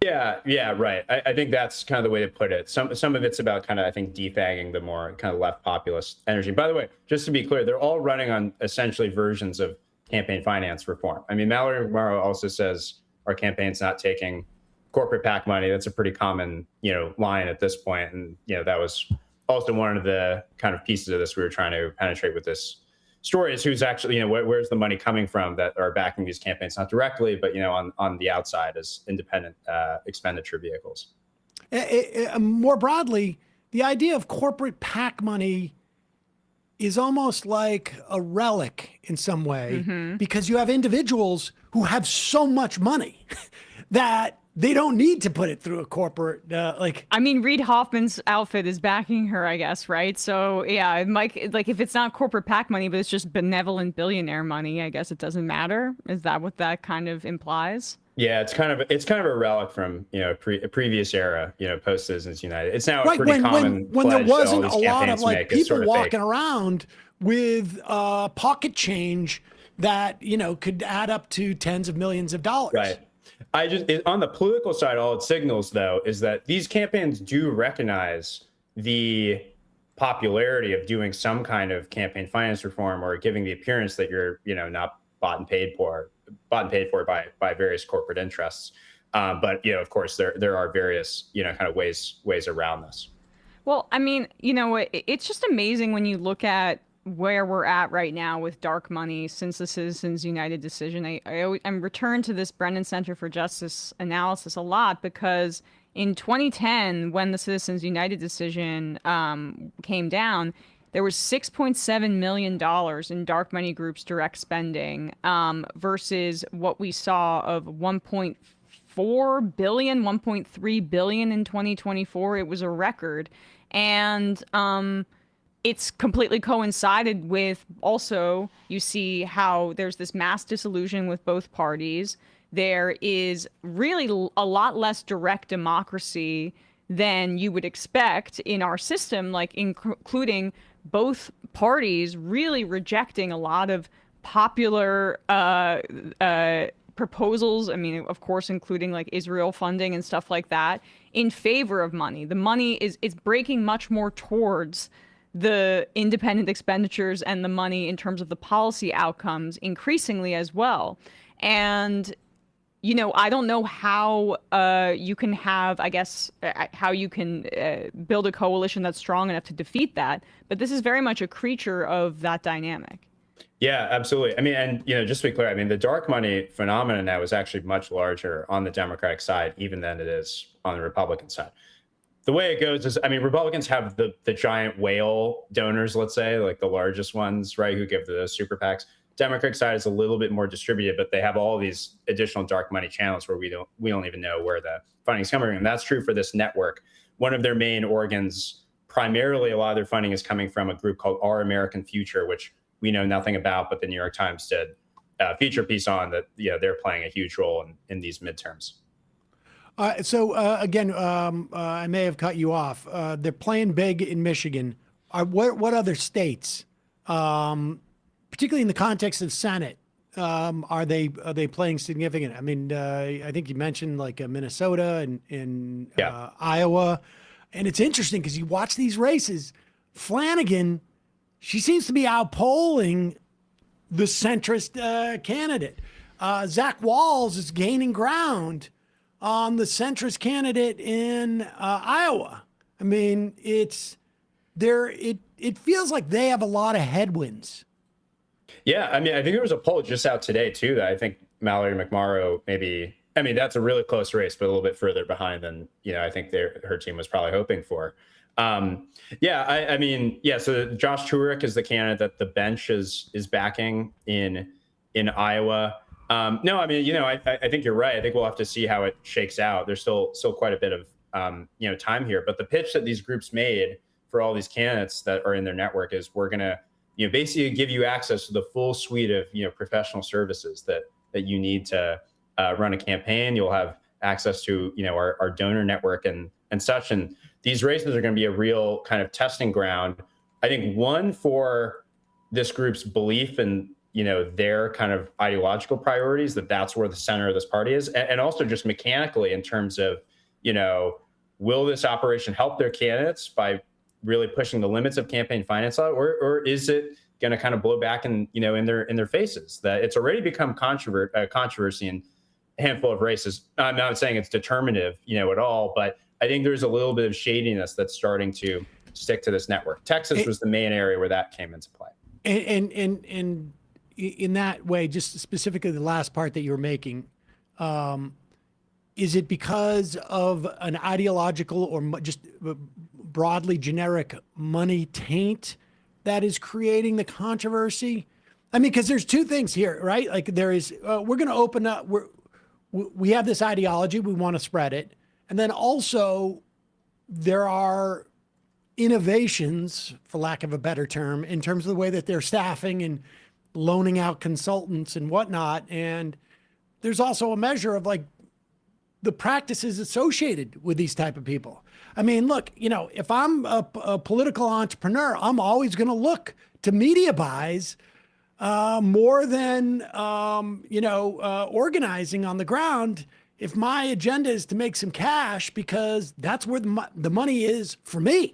Yeah, right. I think that's kind of the way to put it. Some of it's about kind of, I think, defagging the more kind of left populist energy. By the way, just to be clear, they're all running on essentially versions of campaign finance reform. I mean, Mallory McMorrow also says our campaign's not taking corporate PAC money. That's a pretty common, you know, line at this point. And, you know, that was also one of the kind of pieces of this we were trying to penetrate with this story is who's actually, you know, where's the money coming from that are backing these campaigns, not directly, but, you know, on the outside as independent expenditure vehicles. More broadly, the idea of corporate PAC money is almost like a relic in some way, because you have individuals who have so much money that they don't need to put it through a corporate, I mean, Reid Hoffman's outfit is backing her, I guess, right? So yeah, Mike, like if it's not corporate PAC money, but it's just benevolent billionaire money, I guess it doesn't matter. Is that what that kind of implies? Yeah, it's kind of a relic from, you know, a previous era, you know, post Citizens United. It's now a pretty common when there wasn't a lot lot of like people walking around with pocket change that, you know, could add up to tens of millions of dollars. Right. On the political side, all it signals, though, is that these campaigns do recognize the popularity of doing some kind of campaign finance reform or giving the appearance that you're, you know, not bought and paid for by various corporate interests. But, you know, of course, there are various, you know, kind of ways around this. Well, I mean, you know, it's just amazing when you look at where we're at right now with dark money since the Citizens United decision. I'm returned to this Brennan Center for Justice analysis a lot because in 2010, when the Citizens United decision came down, there was $6.7 million in dark money groups direct spending versus what we saw of 1.4 billion, 1.3 billion in 2024. It was a record. And it's completely coincided with also, you see how there's this mass disillusion with both parties. There is really a lot less direct democracy than you would expect in our system, like including both parties really rejecting a lot of popular proposals. I mean, of course, including like Israel funding and stuff like that in favor of money. The money is breaking much more towards the independent expenditures and the money in terms of the policy outcomes increasingly as well. And, I don't know how you can have, I guess, how you can build a coalition that's strong enough to defeat that. But this is very much a creature of that dynamic. Yeah, absolutely. I mean, and just to be clear, I mean, the dark money phenomenon now is actually much larger on the Democratic side, even than it is on the Republican side. The way it goes is, I mean, Republicans have the giant whale donors, let's say, like the largest ones, right, who give the super PACs. Democratic side is a little bit more distributed, but they have all these additional dark money channels where we don't even know where the funding is coming from. And that's true for this network. One of their main organs, primarily a lot of their funding is coming from a group called Our American Future, which we know nothing about, but the New York Times did a feature piece on that. They're playing a huge role in these midterms. Again, I may have cut you off. They're playing big in Michigan. What other states, particularly in the context of Senate, are they playing significant? I mean, I think you mentioned like Minnesota and Iowa, and it's interesting because you watch these races. Flanagan, she seems to be outpolling the centrist candidate. Zach Walz is gaining ground on the centrist candidate in Iowa. I mean, it feels like they have a lot of headwinds. Yeah, I mean, I think there was a poll just out today too that I think Mallory McMorrow maybe. I mean, that's a really close race, but a little bit further behind than I think her team was probably hoping for. So Josh Turek is the candidate that the bench is backing in Iowa. No, I mean, I think you're right. I think we'll have to see how it shakes out. There's still quite a bit of time here, but the pitch that these groups made for all these candidates that are in their network is we're going to basically give you access to the full suite of professional services that you need to run a campaign. You'll have access to our donor network and such. And these races are going to be a real kind of testing ground. I think one for this group's belief in their kind of ideological priorities, that's where the center of this party is, and also just mechanically in terms of will this operation help their candidates by really pushing the limits of campaign finance law, or is it going to kind of blow back in their faces? That it's already become controversy in a handful of races. I'm not saying it's determinative, at all, but I think there's a little bit of shadiness that's starting to stick to this network. Texas was the main area where that came into play. And in that way, just specifically the last part that you were making, is it because of an ideological or just broadly generic money taint that is creating the controversy? I mean, because there's two things here, right? Like there is, we're going to open up, we have this ideology, we want to spread it. And then also there are innovations, for lack of a better term, in terms of the way that they're staffing and loaning out consultants and whatnot. And there's also a measure of like the practices associated with these type of people. I mean, look, if I'm a political entrepreneur, I'm always going to look to media buys more than, organizing on the ground. If my agenda is to make some cash, because that's where the money is for me.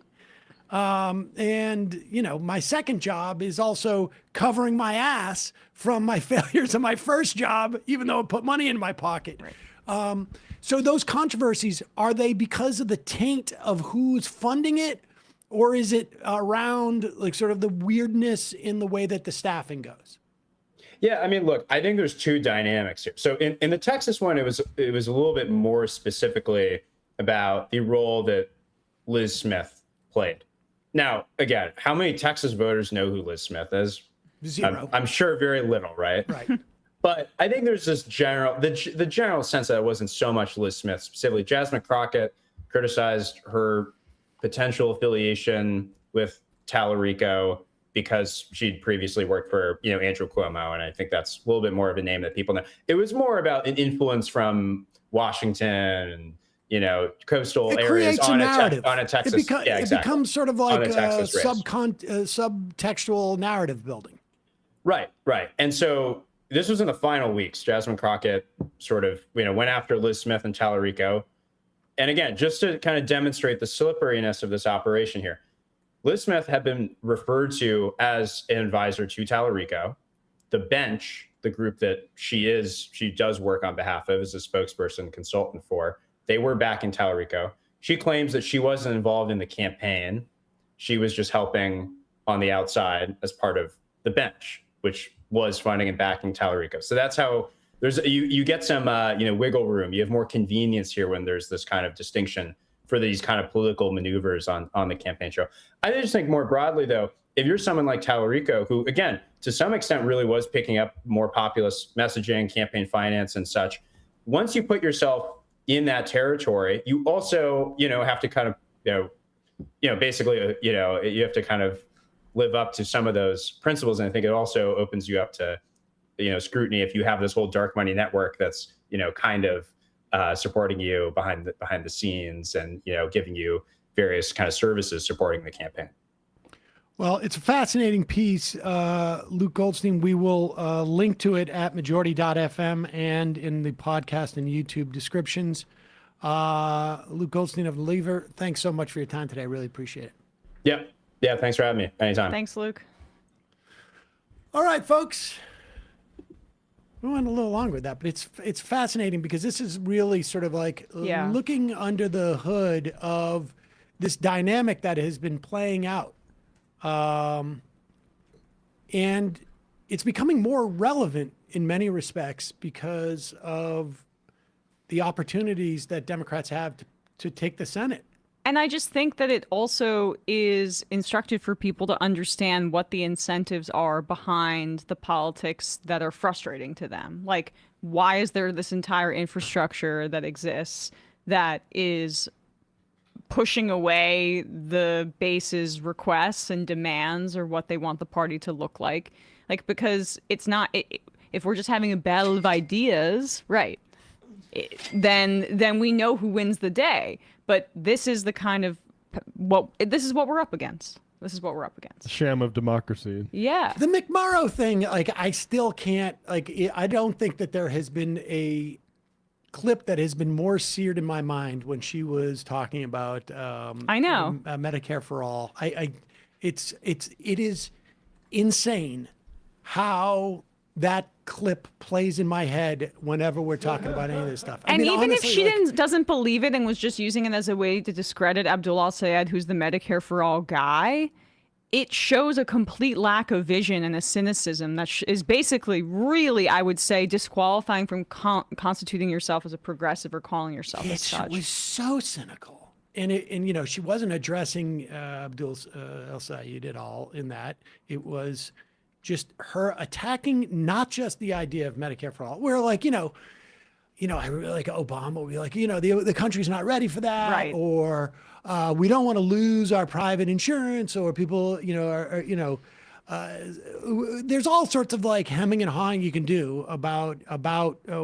My second job is also covering my ass from my failures of my first job, even though it put money in my pocket. Right. So those controversies, are they because of the taint of who's funding it, or is it around like sort of the weirdness in the way that the staffing goes? Yeah, I mean, look, I think there's two dynamics here. So in the Texas one, it was a little bit more specifically about the role that Liz Smith played. Now, again, how many Texas voters know who Liz Smith is? Zero. I'm sure very little, right? Right. But I think there's this the general sense that it wasn't so much Liz Smith specifically. Jasmine Crockett criticized her potential affiliation with Tallarico because she'd previously worked for, Andrew Cuomo. And I think that's a little bit more of a name that people know. It was more about an influence from Washington and, coastal areas on a Texas. It becomes sort of like a subtextual narrative building. Right. And so this was in the final weeks. Jasmine Crockett sort of, went after Liz Smith and Tallarico. And again, just to kind of demonstrate the slipperiness of this operation here, Liz Smith had been referred to as an advisor to Tallarico. the bench, the group that she does work on behalf of as a spokesperson consultant for, they were back in Tallarico. She claims that she wasn't involved in the campaign. She was just helping on the outside as part of the bench, which was funding and backing Tallarico. So that's how you get some wiggle room. You have more convenience here when there's this kind of distinction for these kind of political maneuvers on the campaign trail. I just think more broadly, though, if you're someone like Tallarico, who, again, to some extent really was picking up more populist messaging, campaign finance and such, once you put yourself in that territory, you also, have to kind of, basically, you have to kind of live up to some of those principles. And I think it also opens you up to, scrutiny if you have this whole dark money network that's, kind of supporting you behind the scenes and, giving you various kind of services supporting the campaign. Well, it's a fascinating piece, Luke Goldstein. We will link to it at majority.fm and in the podcast and YouTube descriptions. Luke Goldstein of The Lever, thanks so much for your time today. I really appreciate it. Yep. Yeah, thanks for having me. Anytime. Thanks, Luke. All right, folks. We went a little longer with that, but it's fascinating because this is really sort of like looking under the hood of this dynamic that has been playing out. And it's becoming more relevant in many respects because of the opportunities that Democrats have to take the Senate. And I just think that it also is instructive for people to understand what the incentives are behind the politics that are frustrating to them. Like, why is there this entire infrastructure that exists that is pushing away the base's requests and demands or what they want the party to look like? Like, because it's not, if we're just having a battle of ideas, right, then we know who wins the day. But this is the kind of this is what we're up against. This is what we're up against. Sham of democracy. Yeah. The McMurrow thing, I still can't, I don't think that there has been a clip that has been more seared in my mind when she was talking about I know Medicare for all. It is insane how that clip plays in my head whenever we're talking about any of this stuff. And even honestly, if she doesn't believe it and was just using it as a way to discredit Abdullah Syed, who's the Medicare for all guy, it shows a complete lack of vision and a cynicism that is basically really, I would say, disqualifying from constituting yourself as a progressive or calling yourself as such. It was so cynical. And she wasn't addressing Abdul El-Sayed at all in that. It was just her attacking not just the idea of Medicare for all. We're like, I really like Obama would be like, the country's not ready for that, right? Or we don't want to lose our private insurance, or people, there's all sorts of like hemming and hawing you can do about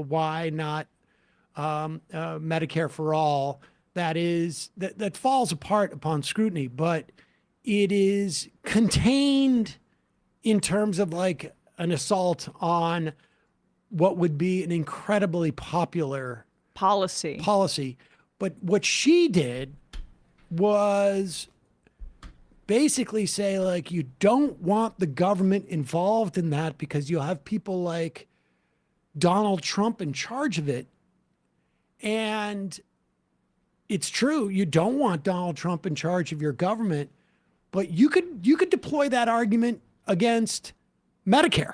why not Medicare for all. That falls apart upon scrutiny, but it is contained in terms of like an assault on what would be an incredibly popular policy. But what she did was basically say, like, you don't want the government involved in that because you'll have people like Donald Trump in charge of it. And it's true, you don't want Donald Trump in charge of your government, but you could deploy that argument against Medicare.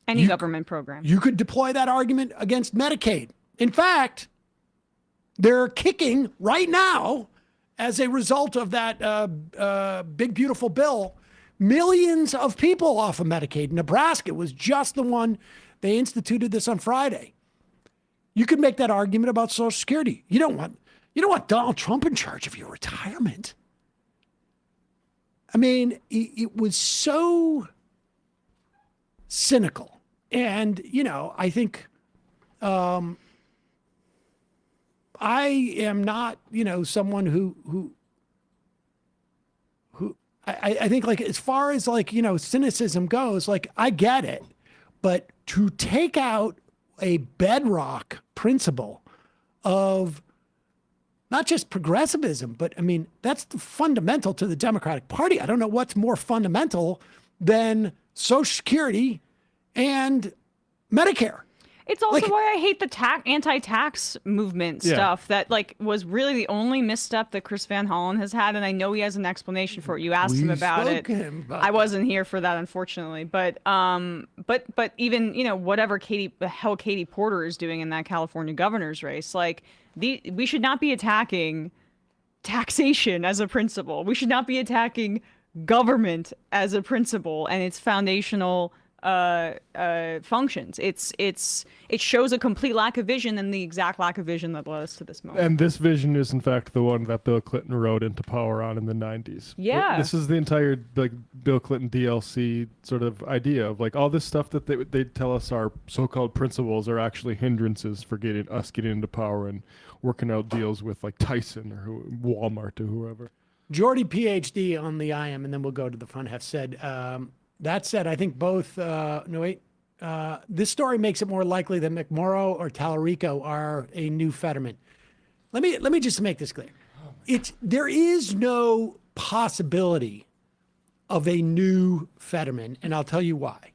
Any government program. You could deploy that argument against Medicaid. In fact, they're kicking right now, as a result of that big, beautiful bill, millions of people off of Medicaid. Nebraska was just the one, they instituted this on Friday. You could make that argument about Social Security. You don't want Donald Trump in charge of your retirement. I mean, it was so cynical. And, I think I am not, someone who I think, like, as far as, like, cynicism goes, like, I get it. But to take out a bedrock principle of not just progressivism, but I mean, that's the fundamental to the Democratic Party. I don't know what's more fundamental than Social Security and Medicare. It's also why I hate the anti-tax movement stuff that was really the only misstep that Chris Van Hollen has had, and I know he has an explanation for it. You asked him about it. I wasn't here for that, unfortunately, but even whatever the hell Katie Porter is doing in that California governor's race, we should not be attacking taxation as a principle. We should not be attacking government as a principle and its foundational functions. It shows a complete lack of vision and the exact lack of vision that led us to this moment. And this vision is in fact the one that Bill Clinton rode into power on in the 90s. Yeah. This is the entire Bill Clinton DLC sort of idea of all this stuff that they tell us are so-called principles are actually hindrances for getting into power and working out deals with Tyson or Walmart or whoever. Jordy, PhD on the IM, and then we'll go to the front half, said, that said, I think both, this story makes it more likely that McMorrow or Tallarico are a new Fetterman. Let me just make this clear. There is no possibility of a new Fetterman, and I'll tell you why.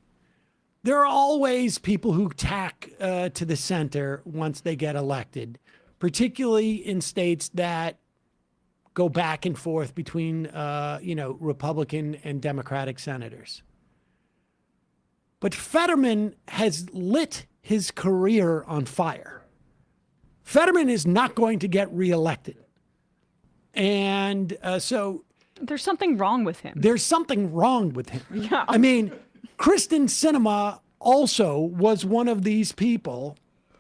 There are always people who tack to the center once they get elected, particularly in states that go back and forth between, Republican and Democratic senators. But Fetterman has lit his career on fire. Fetterman is not going to get reelected. And so... There's something wrong with him. There's something wrong with him. Yeah. I mean, Kristen Sinema also was one of these people.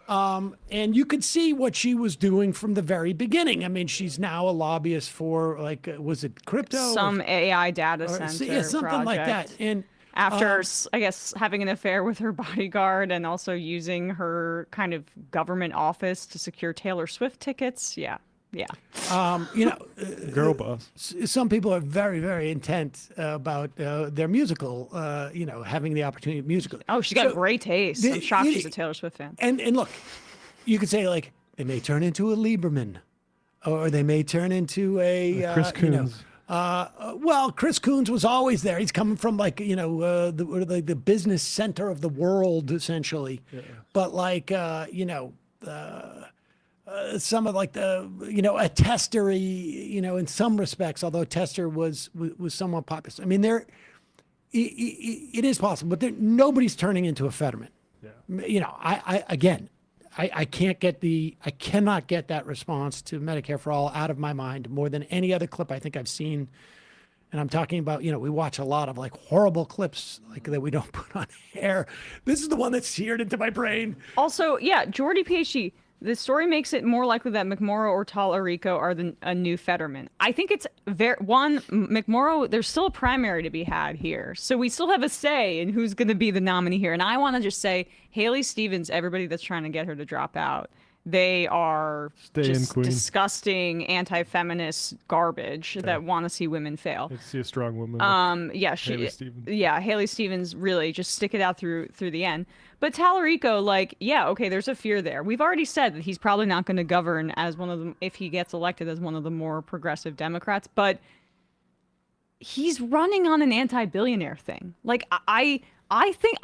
And you could see what she was doing from the very beginning. I mean, she's now a lobbyist for, was it crypto? Some AI data center yeah, something project. like that. And after, I guess, having an affair with her bodyguard and also using her kind of government office to secure Taylor Swift tickets. Yeah. Girl boss. Some people are very, very intent about their musical, having the opportunity of musical. Oh, she's got great taste. I'm shocked she's a Taylor Swift fan. And look, you could say they may turn into a Lieberman, or they may turn into a Chris Coons. Well, Chris Coons was always there. He's coming from the business center of the world, essentially. Yeah. But some of a testery, in some respects, although Tester was somewhat populist. I mean, it is possible, but nobody's turning into a Fetterman. Yeah. I cannot get that response to Medicare for All out of my mind more than any other clip I think I've seen. And I'm talking about, we watch a lot of horrible clips that we don't put on air. This is the one that's seared into my brain. Also, Jordy PhD, the story makes it more likely that McMorrow or Tallarico are a new Fetterman. I think it's McMorrow, there's still a primary to be had here. So we still have a say in who's going to be the nominee here. And I want to just say, Haley Stevens, everybody that's trying to get her to drop out, they are just disgusting anti-feminist garbage that want to see women fail. Let's see a strong woman. Haley Stevens. Yeah, Haley Stevens, really just stick it out through the end. But Tallarico, there's a fear there. We've already said that he's probably not going to govern as one of them if he gets elected as one of the more progressive Democrats, but he's running on an anti-billionaire thing. I think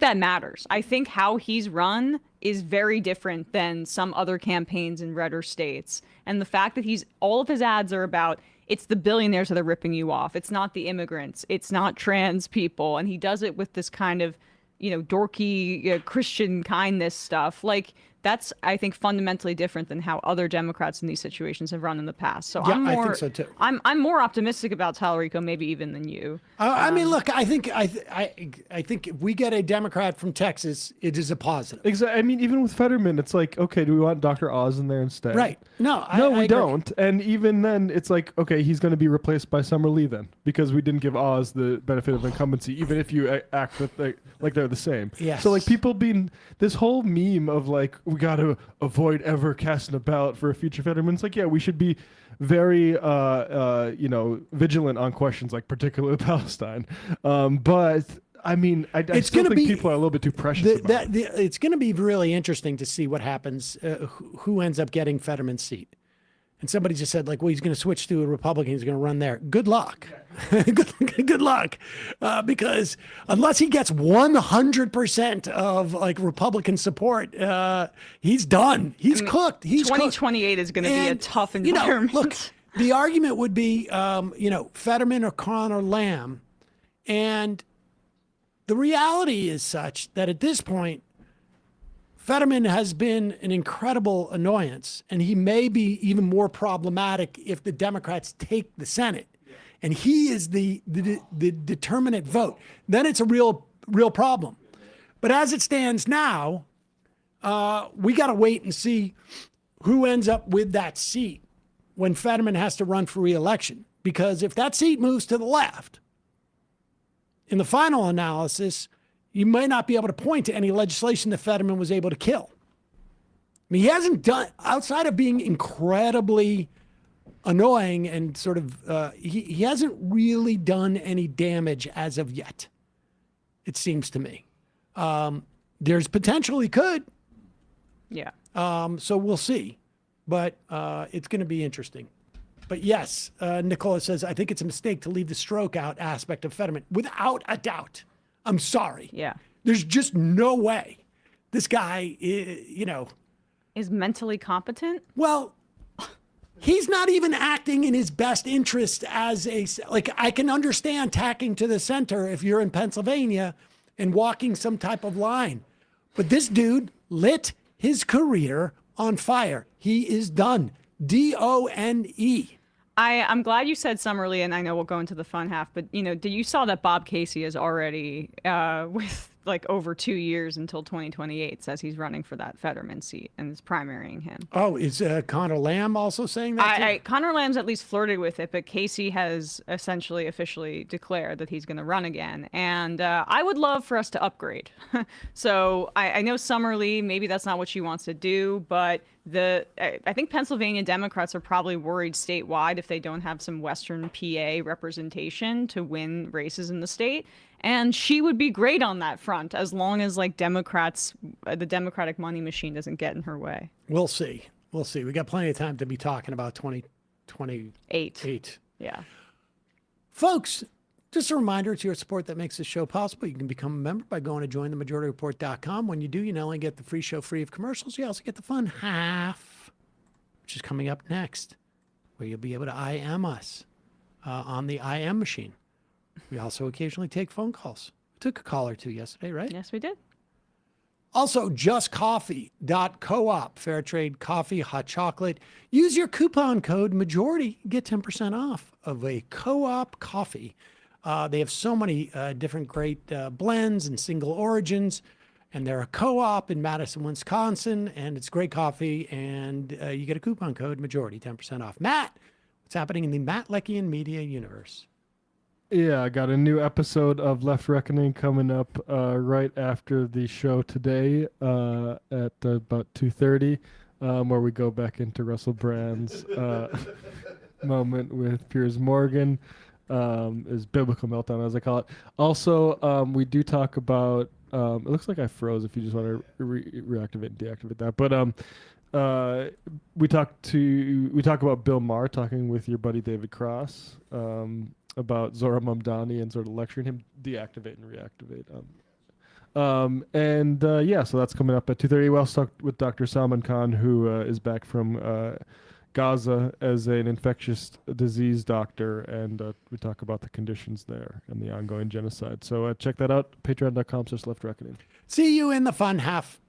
that matters. I think how he's run is very different than some other campaigns in redder states. And the fact that all of his ads are about, it's the billionaires that are ripping you off. It's not the immigrants. It's not trans people. And he does it with this kind of, dorky Christian kindness stuff. That's, I think, fundamentally different than how other Democrats in these situations have run in the past. So I think so too. I'm more optimistic about Tallarico, maybe even than you. I mean, look, I think if we get a Democrat from Texas, it is a positive. Exactly. I mean, even with Fetterman, it's okay, do we want Dr. Oz in there instead? Right. No, we don't. And even then, it's okay, he's going to be replaced by Summer Lee then, because we didn't give Oz the benefit of incumbency, even if you act like they're the same. Yes. So people being this whole meme of we got to avoid ever casting a ballot for a future Fetterman. It's we should be very vigilant on questions particularly Palestine. But I mean, I still think people are a little bit too precious about it. It's going to be really interesting to see what happens, who ends up getting Fetterman's seat. and somebody just said, like, well, he's going to switch to a Republican, he's going to run there. Good luck. Good luck. Because unless he gets 100% of, like, Republican support, he's done. He's cooked. He's 2028 is going to be a tough environment. Look, the argument would be, Fetterman or Khan or Lamb. And the reality is such that at this point, Fetterman has been an incredible annoyance, and he may be even more problematic if the Democrats take the Senate. And he is the determinant vote. Then it's a real problem. But as it stands now, we got to wait and see who ends up with that seat when Fetterman has to run for re-election. Because if that seat moves to the left, in the final analysis, you might not be able to point to any legislation that Fetterman was able to kill. I mean, he hasn't done, outside of being incredibly annoying and sort of, he hasn't really done any damage as of yet, it seems to me. There's potential he could. Yeah. So we'll see. But it's going to be interesting. But yes, Nicola says, I think it's a mistake to leave the stroke out aspect of Fetterman. Without a doubt. I'm sorry. Yeah. There's just no way this guy, is mentally competent. Well, he's not even acting in his best interest as I can understand tacking to the center if you're in Pennsylvania and walking some type of line. But this dude lit his career on fire. He is done. DONE. I'm glad you said Summerlee, and I know we'll go into the fun half, but you saw that Bob Casey is already with like over 2 years until 2028 says he's running for that Fetterman seat and is primarying him. Oh, is Connor Lamb also saying that? Connor Lamb's at least flirted with it, but Casey has essentially officially declared that he's going to run again. And I would love for us to upgrade. So I know Summerlee, maybe that's not what she wants to do, but I think Pennsylvania Democrats are probably worried statewide if they don't have some Western PA representation to win races in the state. And she would be great on that front as long as the Democratic money machine doesn't get in her way. We'll see. We'll see. We got plenty of time to be talking about 2028. Yeah. Folks, just a reminder, it's your support that makes this show possible. You can become a member by going to jointhemajority.report.com. When you do, you not only get the free show free of commercials, you also get the fun half, which is coming up next, where you'll be able to IM us on the IM machine. We also occasionally take phone calls. We took a call or two yesterday, right? Yes, we did. Also, justcoffee.coop, fair trade coffee, hot chocolate. Use your coupon code MAJORITY, get 10% off of a co-op coffee. They have so many different great blends and single origins, and they're a co-op in Madison, Wisconsin, and it's great coffee, and you get a coupon code MAJORITY, 10% off. Matt, what's happening in the Matt Leckian media universe? Yeah, I got a new episode of Left Reckoning coming up right after the show today at about 2:30, where we go back into Russell Brand's moment with Piers Morgan, is biblical meltdown, as I call it. Also, we do talk about, it looks like I froze if you just want to reactivate and deactivate that. But we talk about Bill Maher talking with your buddy David Cross about Zora Mamdani and sort of lecturing him, deactivate and reactivate. So that's coming up at 2:30. We also talked with Dr. Salman Khan, who is back from Gaza as an infectious disease doctor, and we talk about the conditions there and the ongoing genocide. So check that out, patreon.com/leftreckoning. See you in the fun half.